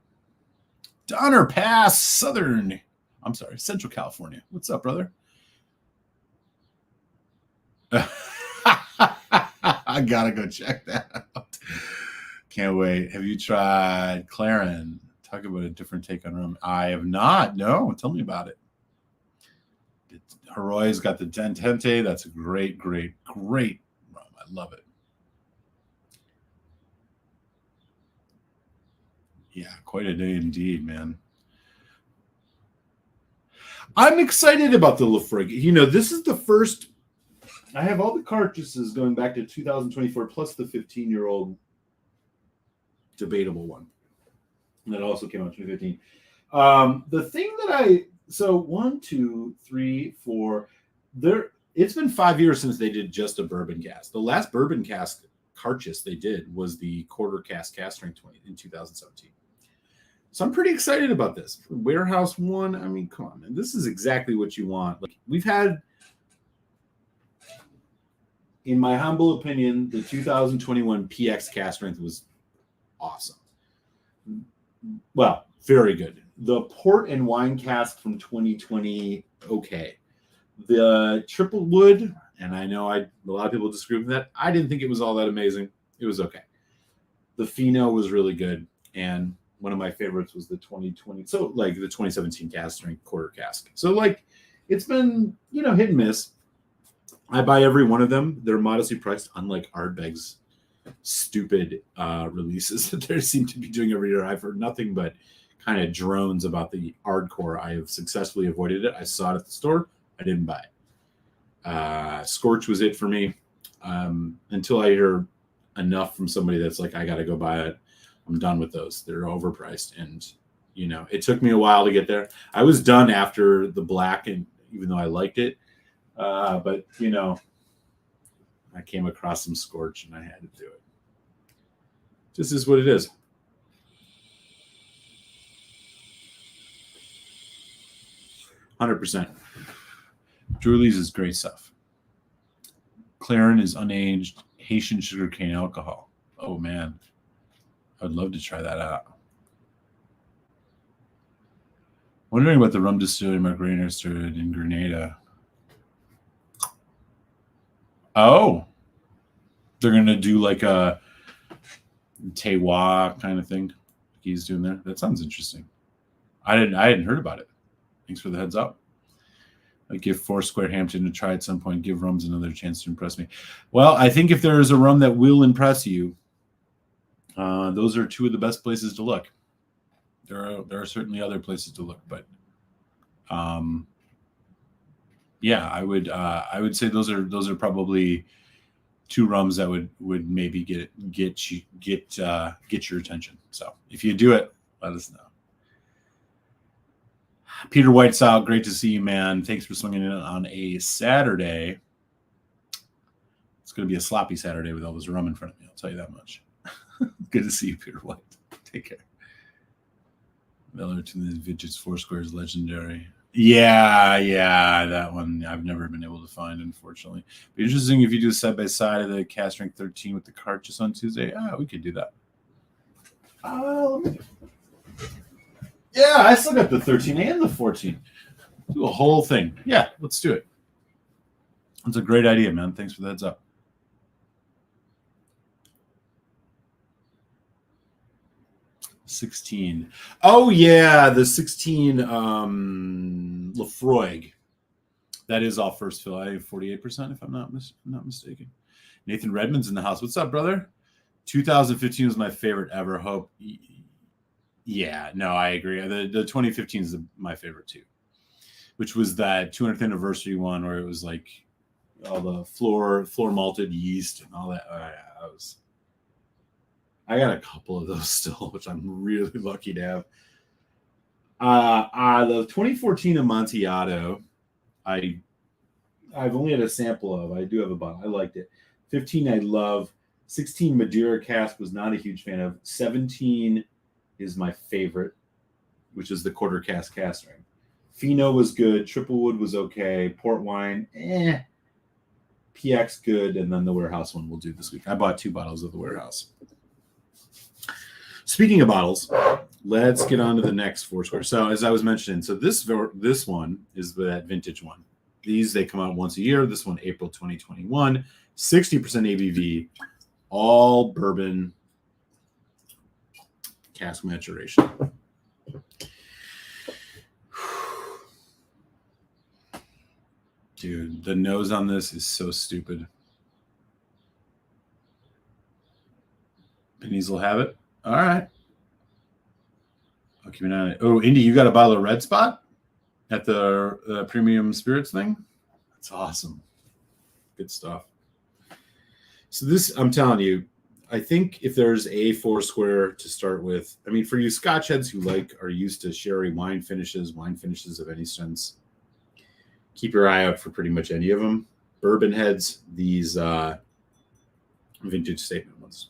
A: Donner Pass, Central California. What's up, brother? I gotta go check that out. Can't wait. Have you tried Claren? Talk about a different take on rum. I have not. No, tell me about it. Heroy's got the Dentente. That's a great, great, great rum. I love it. Yeah, quite a day indeed, man. I'm excited about the Lefroy. This is the first. I have all the cartridges going back to 2024, plus the 15-year-old debatable one that also came out in 2015. The thing that so 1, 2, 3, 4. it's been 5 years since they did just a bourbon cask. The last bourbon cask Carchis they did was the quarter cask strength 20 in 2017. So I'm pretty excited about this. Warehouse One, I mean, come on, man. This is exactly what you want. Like, we've had, in my humble opinion, the 2021 PX cask strength was awesome. Well, very good. The port and wine cask from 2020, okay. The triple wood, and I know a lot of people disagree with that. I didn't think it was all that amazing. It was okay. The Fino was really good, and one of my favorites was the 2020. So, like, the 2017 cask strength quarter cask. So, like, it's been, hit and miss. I buy every one of them. They're modestly priced, unlike Ardbeg's stupid releases that they seem to be doing every year. I've heard nothing but kind of drones about the Ardcore. I have successfully avoided it. I saw it at the store. I didn't buy it. Scorch was it for me until I hear enough from somebody that's like, I got to go buy it. I'm done with those. They're overpriced. And, it took me a while to get there. I was done after the black, and even though I liked it. But, I came across some Scorch and I had to do it. This is what it is. %. Drewley's is great stuff. Claren is unaged Haitian sugarcane alcohol. Oh, man. I'd love to try that out. Wondering about the rum distillery Mark Rayner started in Grenada. Oh. They're going to do like a Tewa kind of thing he's doing there. That sounds interesting. I hadn't heard about it. Thanks for the heads up. I give Foursquare Hampton to try at some point. Give rums another chance to impress me. Well, I think if there is a rum that will impress you, those are two of the best places to look. There are certainly other places to look, but yeah, I would say those are probably two rums that would maybe get your attention. So if you do it, let us know. Peter White's out. Great to see you, man. Thanks for swinging in on a Saturday. It's going to be a sloppy Saturday with all this rum in front of me. I'll tell you that much. Good to see you, Peter White. Take care. Miller to the Vintage Foursquare is legendary. Yeah, that one I've never been able to find, unfortunately. Be interesting if you do side by side of the cask strength 13 with the Carchis on Tuesday. We could do that. Yeah, I still got the 13 and the 14. Do a whole thing. Yeah, let's do it. That's a great idea, man. Thanks for the heads up. $16. Oh, yeah, the 16 Lafroig. That is all first fill. I have 48%, if I'm not mistaken. Nathan Redmond's in the house. What's up, brother? 2015 was my favorite ever. Hope. Yeah, no, I agree. The 2015 is my favorite too, which was that 200th anniversary one where it was like all the floor malted yeast and all that. I got a couple of those still, which I'm really lucky to have. The 2014 Amontillado, I've only had a sample of. I do have a bottle. I liked it. 15 I love. 16 Madeira cask was not a huge fan of. 17 is my favorite, which is the quarter cask strength. Fino was good. Triple wood was okay. Port wine, PX good. And then the warehouse one we'll do this week. I bought 2 bottles of the warehouse. Speaking of bottles, let's get on to the next Foursquare. So as I was mentioning, so this one is that vintage one. They come out once a year. This one, April 2021, 60% ABV, all bourbon cask maturation. Dude, the nose on this is so stupid. Pennies will have it. All right. I'll keep an eye on it. Oh, Indy, you got a bottle of Red Spot at the premium spirits thing? That's awesome. Good stuff. So this, I'm telling you, I think if there's a Foursquare to start with, I mean, for you Scotch heads who are used to sherry wine finishes of any sense, keep your eye out for pretty much any of them. bourbon heads, these vintage statement ones.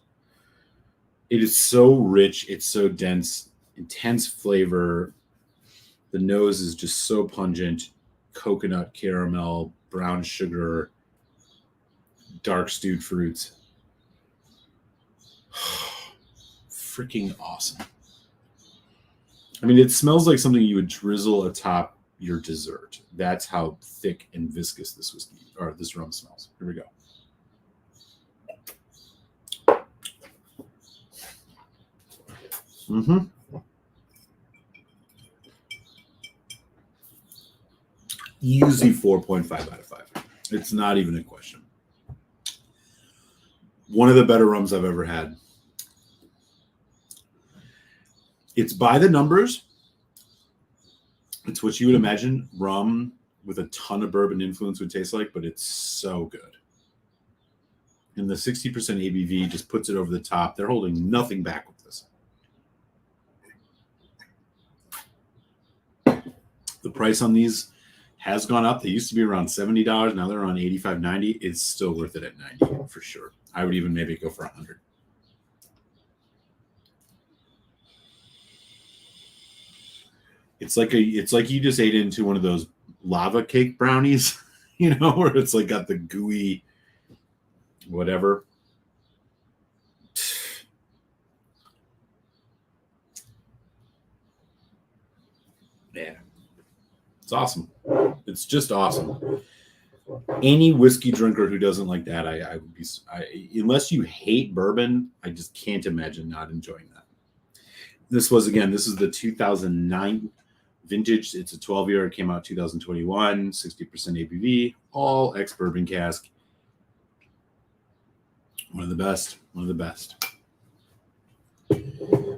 A: It is so rich. It's so dense, intense flavor. The nose is just so pungent. Coconut, caramel, brown sugar, dark stewed fruits. Freaking awesome. I mean, it smells like something you would drizzle atop your dessert. That's how thick and viscous this whiskey or this rum smells. Here we go. Easy 4.5 out of 5. It's not even a question. One of the better rums I've ever had. It's by the numbers. It's what you would imagine rum with a ton of bourbon influence would taste like, but it's so good. And the 60% ABV just puts it over the top. They're holding nothing back with this. The price on these has gone up. They used to be around $70. Now they're on $85, $90. It's still worth it at $90 for sure. I would even maybe go for $100. It's like you just ate into one of those lava cake brownies, you know, where it's like got the gooey whatever. Yeah. It's awesome. It's just awesome. Any whiskey drinker who doesn't like that, I would be, unless you hate bourbon, I just can't imagine not enjoying that. This is the 2009 vintage. It's a 12-year. It came out 2021, 60% ABV, all ex-bourbon cask. One of the best.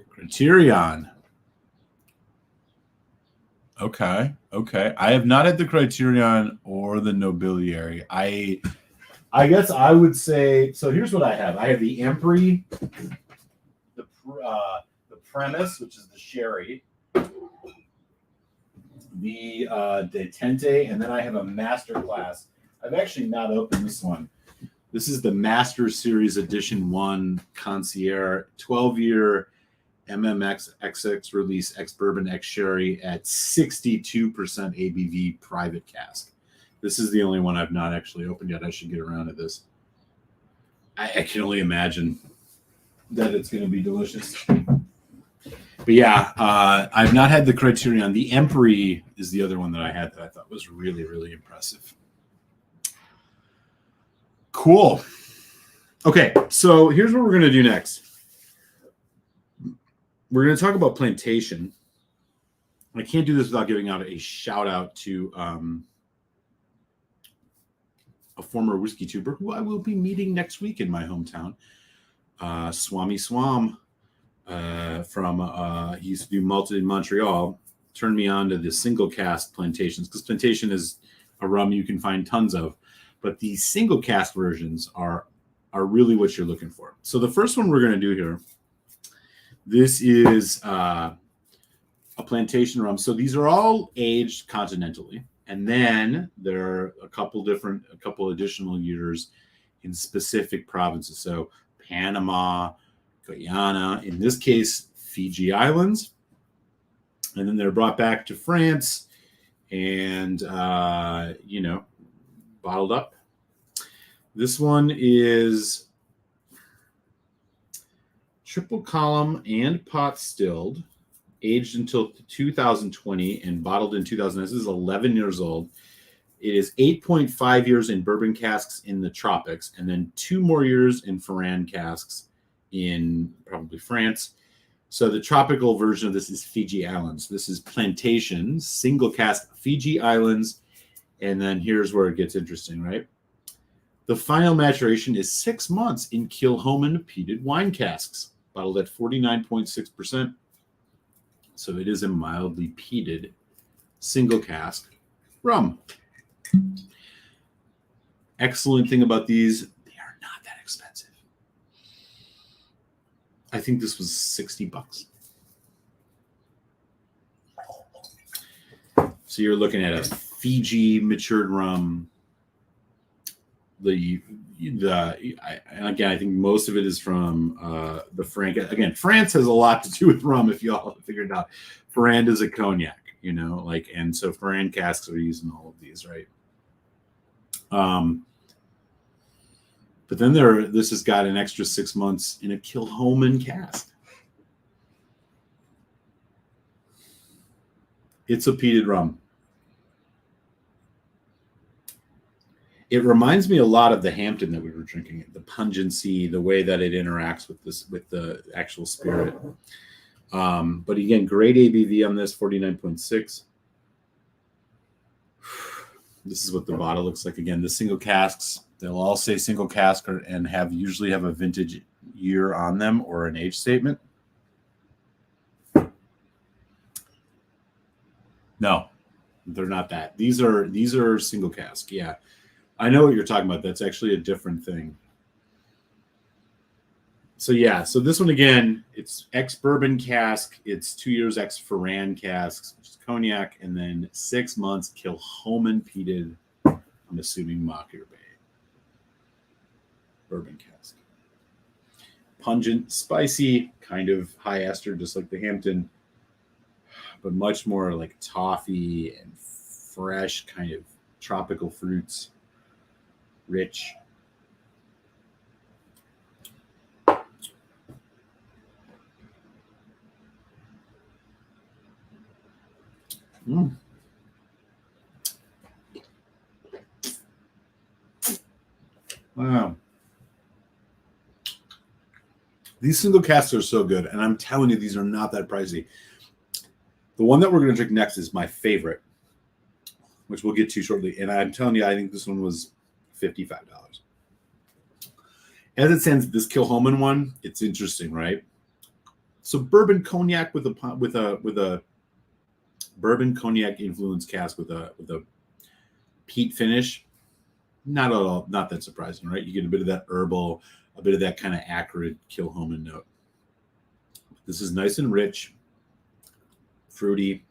A: Criterion. Okay. I have not had the Criterion or the Nobiliary. I guess I would say, so here's what I have. I have the Emprey, the Premise, which is the sherry, the Detente, and then I have a Masterclass. I've actually not opened this one. This is the Master Series Edition 1 Concierge 12-year MMX XX release ex-bourbon ex-sherry at 62% ABV private cask. This is the only one I've not actually opened yet. I should get around to this. I can only imagine that it's going to be delicious. But yeah, I've not had the Criterion. The Emprey is the other one that I had that I thought was really, really impressive. Cool. Okay, so here's what we're going to do next. We're going to talk about plantation. I can't do this without giving out a shout out to a former whiskey tuber who I will be meeting next week in my hometown, Swami Swam. He used to do malted in Montreal, turned me on to the single cask plantations, because plantation is a rum you can find tons of, but the single cask versions are really what you're looking for. So the first one we're going to do here, this is a plantation rum. So these are all aged continentally, and then there are a couple additional years in specific provinces. So Panama, Guyana, in this case, Fiji Islands. And then they're brought back to France and, bottled up. This one is triple column and pot stilled, aged until 2020 and bottled in 2000. This is 11 years old. It is 8.5 years in bourbon casks in the tropics, and then 2 more years in Ferrand casks in probably France. So the tropical version of this is Fiji Islands. This is plantation, single cask Fiji Islands. And then here's where it gets interesting, right? The final maturation is 6 months in Kilchoman peated wine casks, bottled at 49.6%. So it is a mildly peated single cask rum. Excellent thing about these, they are not that expensive. I think this was $60. So you're looking at a Fiji matured rum, and again, I think most of it is from the Frank. Again, France has a lot to do with rum. If you all figured it out, Ferrand is a cognac, and so Ferrand casks are using all of these, right? But then this has got an extra 6 months in a Kilchoman cask. It's a peated rum. It reminds me a lot of the Hampton that we were drinking. The pungency, the way that it interacts with the actual spirit. But again, great ABV on this, 49.6. This is what the bottle looks like. Again, the single casks, they'll all say single cask and usually have a vintage year on them or an age statement. No, they're not that. These are single cask. Yeah. I know what you're talking about. That's actually a different thing. So yeah, so this one again, it's ex-bourbon cask. It's 2 years ex-Ferrand casks, which is cognac, and then 6 months Kilchoman peated, I'm assuming Mocker Bay. Bourbon cask. Pungent, spicy, kind of high ester, just like the Hampton, but much more like toffee and fresh kind of tropical fruits. Rich. Wow. These single casks are so good, and I'm telling you, these are not that pricey. The one that we're going to drink next is my favorite, which we'll get to shortly. And I'm telling you, I think this one was $55. As it stands, this Kilchoman one, it's interesting, right? So bourbon cognac with a bourbon cognac influenced cask with a peat finish. Not at all, not that surprising, right? You get a bit of that herbal, a bit of that kind of acrid Kilchoman note. This is nice and rich, fruity,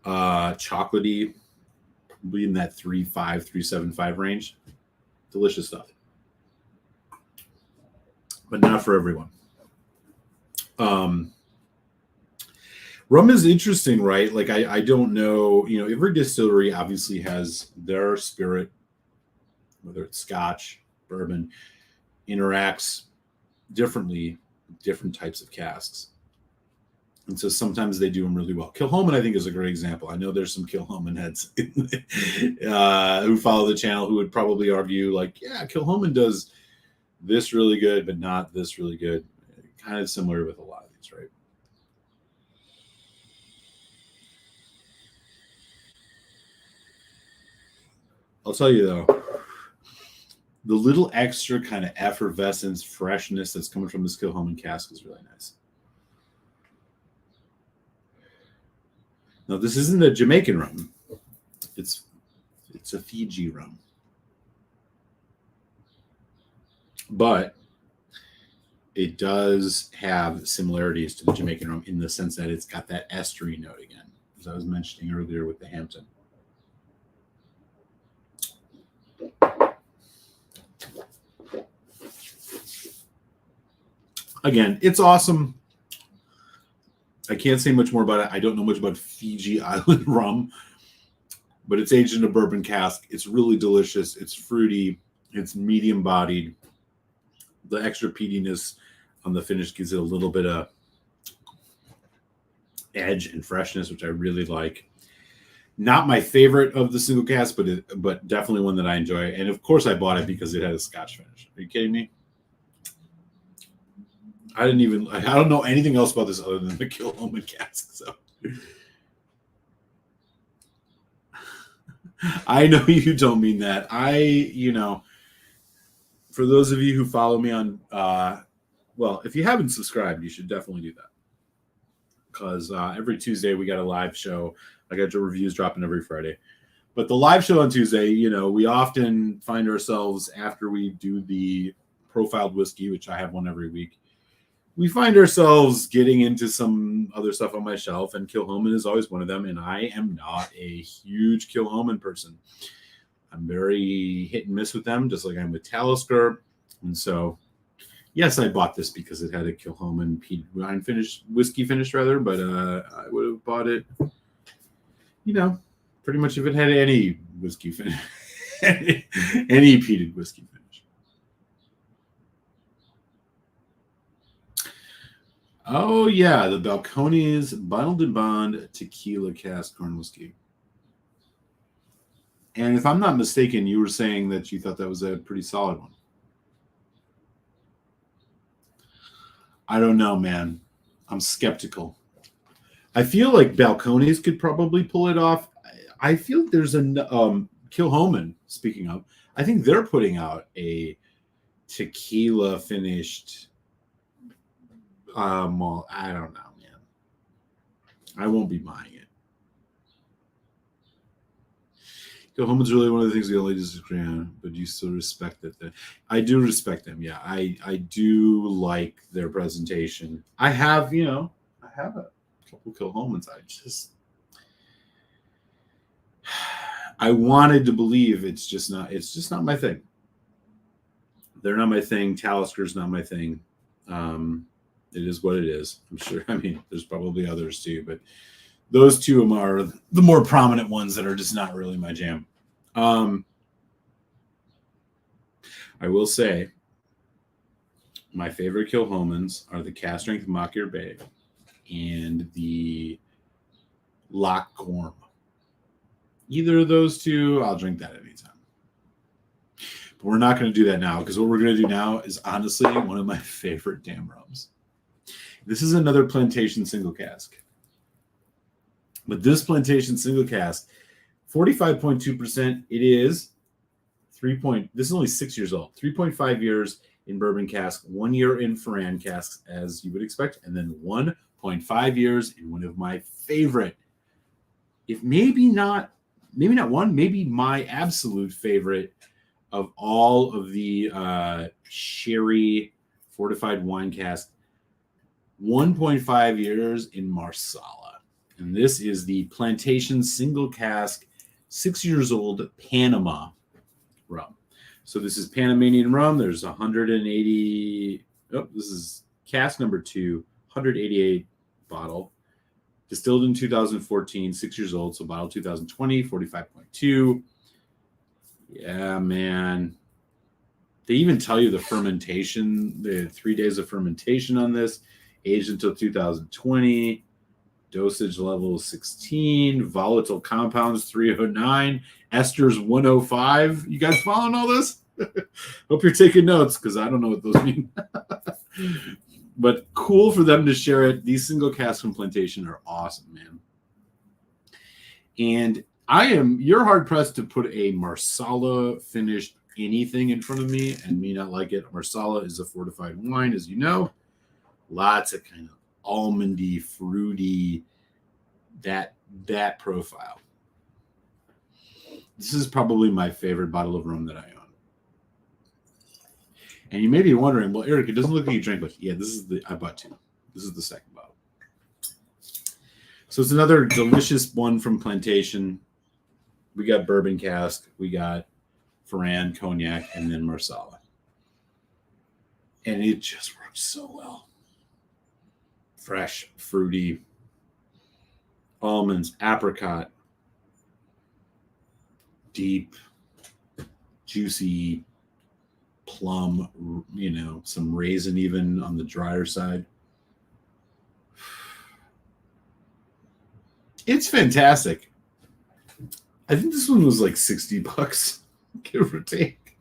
A: chocolatey, probably in that 3.5, 3.75 range. Delicious stuff. But not for everyone. Rum is interesting, right? Like I don't know, every distillery obviously has their spirit, whether it's Scotch, bourbon, interacts differently with different types of casks. And so sometimes they do them really well. Kilchoman, I think, is a great example. I know there's some Kilchoman heads who follow the channel who would probably argue, like, yeah, Kilchoman does this really good, but not this really good. Kind of similar with a lot of these, right? I'll tell you, though, the little extra kind of effervescence, freshness that's coming from this Kilchoman cask is really nice. Now, this isn't a Jamaican rum. It's a Fiji rum. But it does have similarities to the Jamaican rum in the sense that it's got that estery note again, as I was mentioning earlier with the Hampton. Again, it's awesome. I can't say much more about it. I don't know much about Fiji Island rum, but it's aged in a bourbon cask. It's really delicious. It's fruity. It's medium bodied. The extra peatiness on the finish gives it a little bit of edge and freshness, which I really like. Not my favorite of the single cask, but definitely one that I enjoy. And of course, I bought it because it had a Scotch finish. Are you kidding me? I don't know anything else about this other than the Kilchoman cask. So I know you don't mean that. For those of you who follow me on, well, if you haven't subscribed, you should definitely do that. Because every Tuesday we got a live show. I got your reviews dropping every Friday. But the live show on Tuesday, we often find ourselves after we do the profiled whiskey, which I have one every week. We find ourselves getting into some other stuff on my shelf, and Kilchoman is always one of them, and I am not a huge Kilchoman person. I'm very hit and miss with them, just like I'm with Talisker. And so, yes, I bought this because it had a Kilchoman peated wine whiskey finish rather, but I would have bought it, pretty much if it had any whiskey finish, any peated whiskey finish. Oh yeah, the Balcones Bottled and Bond Tequila Cask Corn Whiskey. And if I'm not mistaken, you were saying that you thought that was a pretty solid one. I don't know, man. I'm skeptical. I feel like Balcones could probably pull it off. I feel there's a Kilchoman, speaking of, I think they're putting out a tequila finished. Well, I don't know, man. I won't be buying it. Kilchoman's really one of the things we only disagree on, but you still respect that. I do respect them. Yeah, I do like their presentation. I have a couple Kilchomans. I wanted to believe it's just not my thing. They're not my thing. Talisker's not my thing. It is what it is. I'm sure. I mean, there's probably others too, but those two are the more prominent ones that are just not really my jam. I will say my favorite Kilchomans are the Cask Strength Machir Bay and the Loch Gorm. Either of those two, I'll drink that anytime. But we're not going to do that now, because what we're going to do now is honestly one of my favorite damn rums. This is another plantation single cask. But this plantation single cask, 45.2%, it is this is only 6 years old. 3.5 years in bourbon cask, 1 year in Ferran casks, as you would expect, and then 1.5 years in one of my favorite, if maybe not one, maybe my absolute favorite of all of the sherry fortified wine cask, 1.5 years in Marsala. And this is the Plantation Single Cask, 6 years old Panama rum. So this is Panamanian rum. There's 180. Oh, this is cask number 2, 188 bottle. Distilled in 2014, 6 years old. So bottle 2020, 45.2. Yeah, man. They even tell you the fermentation, the 3 days of fermentation on this. Aged until 2020, dosage level 16, volatile compounds 309, esters 105. You guys following all this? Hope you're taking notes, because I don't know what those mean. But cool for them to share it. These single casks from Plantation are awesome, man. And you're hard pressed to put a Marsala finished anything in front of me and me not like it. Marsala is a fortified wine, as you know. Lots of kind of almondy, fruity, that profile. This is probably my favorite bottle of rum that I own. And you may be wondering, well, Eric, it doesn't look like you drank much. Yeah, I bought 2. This is the second bottle. So it's another delicious one from Plantation. We got bourbon cask, we got Ferran, cognac, and then Marsala. And it just works so well. Fresh, fruity, almonds, apricot, deep, juicy, plum, some raisin even on the drier side. It's fantastic. I think this one was like $60, give or take.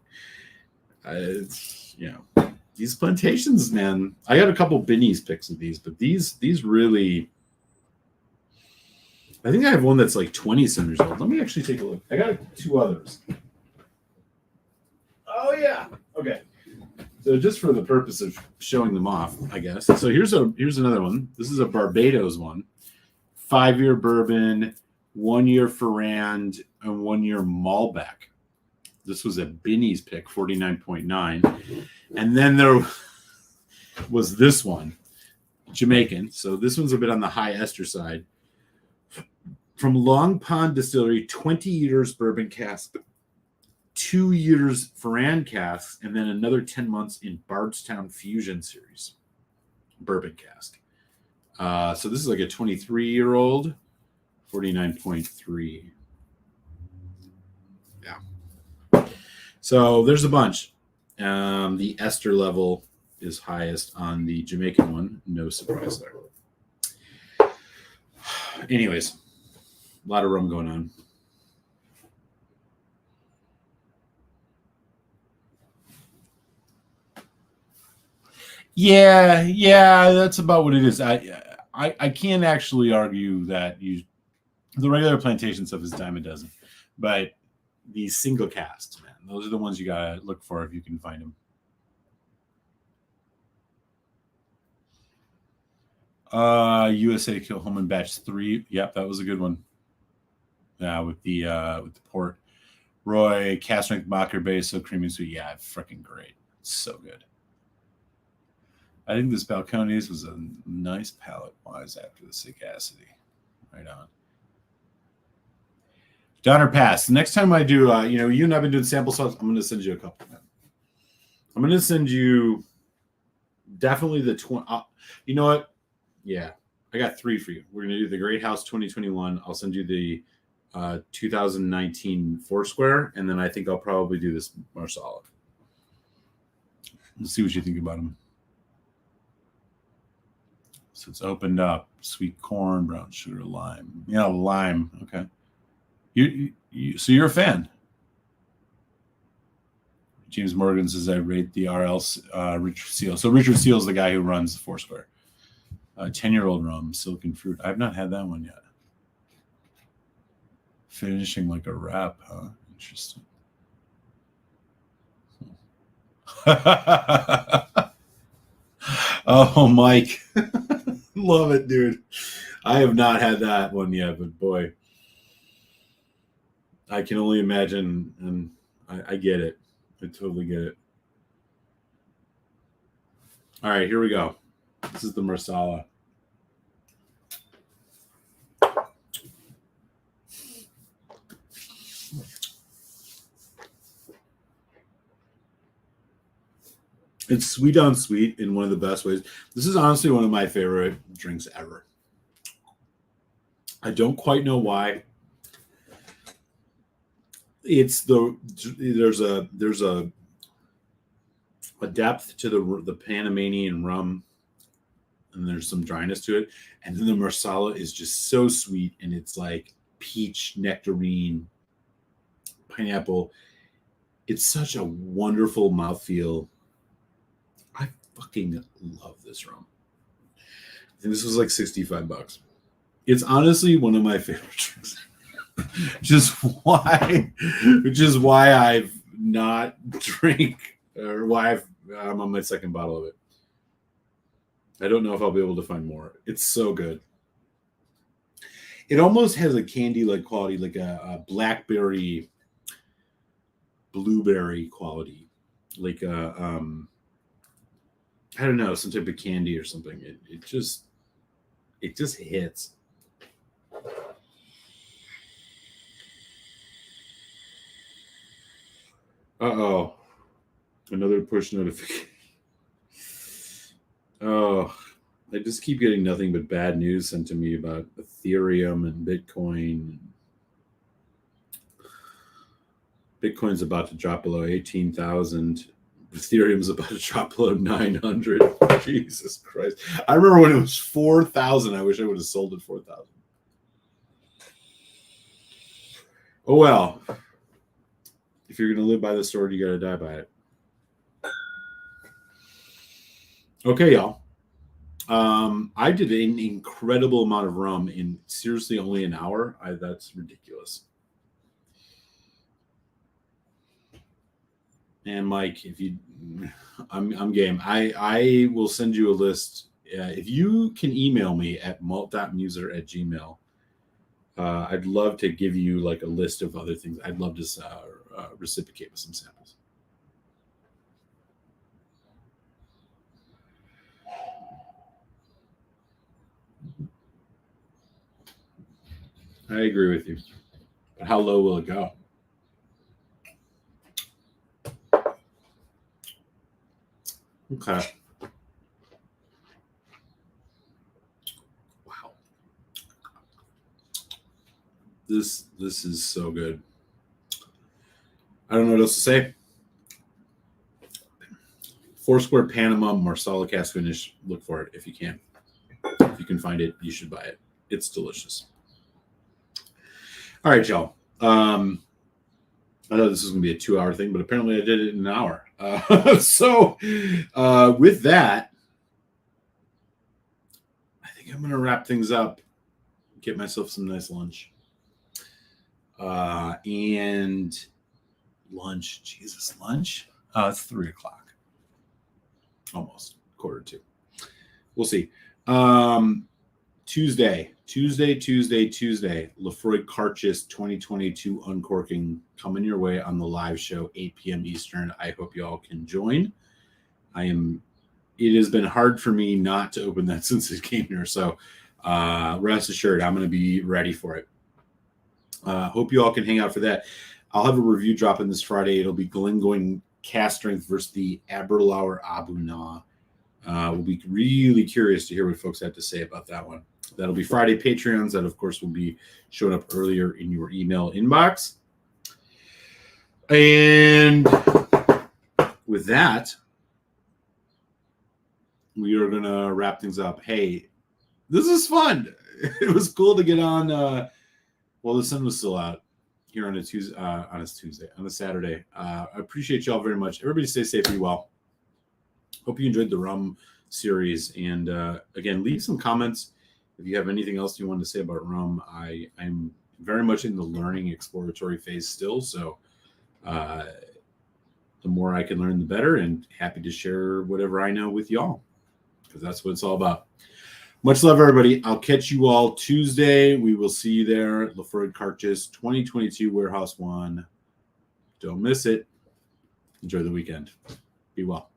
A: These Plantations, man. I got a couple Binny's picks of these, but these really. I think I have one that's like 20-some years old. Let me actually take a look. I got 2 others. Oh yeah. Okay. So just for the purpose of showing them off, I guess. So here's another one. This is a Barbados one. 5-year bourbon, 1 year Ferrand, and 1 year Malbec. This was a Binny's pick, 49.9. And then there was this one, Jamaican. So this one's a bit on the high ester side. From Long Pond Distillery, 20 years bourbon cask. 2 years Ferran casks, and then another 10 months in Bardstown Fusion Series bourbon cask. So this is like a 23-year-old, 49.3. Yeah. So there's a bunch. The ester level is highest on the Jamaican one. No surprise there. Anyways, a lot of rum going on. Yeah, that's about what it is. I can't actually argue that the regular plantation stuff is a dime a dozen, but these single casts, man, those are the ones you gotta look for if you can find them. USA Kilhoman Batch 3. Yep, that was a good one. Yeah, with the port. Roy, Castrink, Mocker base, so creamy sweet. Yeah, freaking great. So good. I think this Balcones was a nice palate-wise after the sagacity. Right on. Donner Pass. The next time I do, you and I have been doing sample sauce. I'm going to send you a couple. I'm going to send you definitely the 20. You know what? Yeah, I got 3 for you. We're going to do the Great House 2021. I'll send you the 2019 Foursquare, and then I think I'll probably do this Marsala. Let's see what you think about them. So it's opened up. Sweet corn, brown sugar, lime. Yeah, lime. Okay. So you're a fan. James Morgan says I rate the RL Richard Seal. So Richard Seal is the guy who runs Foursquare. 10-year-old rum, Silken Fruit. I've not had that one yet. Finishing like a wrap, huh? Interesting. Oh, Mike. Love it, dude. I have not had that one yet, but boy, I can only imagine, and I get it. I totally get it. All right, here we go. This is the Marsala. It's sweet on sweet in one of the best ways. This is honestly one of my favorite drinks ever. I don't quite know why. There's a depth to the Panamanian rum, and there's some dryness to it, and then the Marsala is just so sweet, and it's like peach, nectarine, pineapple. It's such a wonderful mouthfeel. I fucking love this rum. And this was like $65. It's honestly one of my favorite drinks. which is why I've not drank, or why I'm on my second bottle of it. I don't know if I'll be able to find more. It's so good. It almost has a candy-like quality, like a blackberry, blueberry quality, like a I don't know, some type of candy or something. It just hits. Uh-oh. Another push notification. Oh, I just keep getting nothing but bad news sent to me about Ethereum and Bitcoin. Bitcoin's about to drop below 18,000. Ethereum's about to drop below 900. Jesus Christ. I remember when it was 4,000. I wish I would have sold it 4,000. Oh, well. If you're going to live by the sword, you got to die by it. Okay, y'all. I did an incredible amount of rum in seriously only an hour. That's ridiculous. And Mike, I'm game. I will send you a list. If you can email me at malt.muser@gmail.com. I'd love to give you like a list of other things. I'd love to reciprocate with some samples. I agree with you. But how low will it go? Okay. Wow. This is so good. I don't know what else to say. Foursquare Panama Marsala cask finish. Look for it if you can. If you can find it, you should buy it. It's delicious. All right, y'all. I know this is going to be a 2-hour thing, but apparently I did it in an hour. So with that, I think I'm going to wrap things up, get myself some nice lunch. And lunch. Jesus, lunch? It's 3:00. Almost 1:45. We'll see. Tuesday. Lefroy Karchis 2022 Uncorking coming your way on the live show, 8 p.m. Eastern. I hope you all can join. It has been hard for me not to open that since it came here. So rest assured, I'm going to be ready for it. Hope you all can hang out for that. I'll have a review dropping this Friday. It'll be Glengoyne Cast Strength versus the Aberlour Abu Na. We'll be really curious to hear what folks have to say about that one. That'll be Friday Patreons. That, of course, will be showing up earlier in your email inbox. And with that, we are going to wrap things up. Hey, this is fun. It was cool to get on. The sun was still out here on a Saturday. I appreciate y'all very much. Everybody stay safe and well. Hope you enjoyed the rum series. And again, leave some comments if you have anything else you want to say about rum. I'm very much in the learning exploratory phase still. So the more I can learn, the better. And happy to share whatever I know with y'all, because that's what it's all about. Much love, everybody. I'll catch you all Tuesday. We will see you there. Lefroy Karchis 2022 Warehouse 1. Don't miss it. Enjoy the weekend. Be well.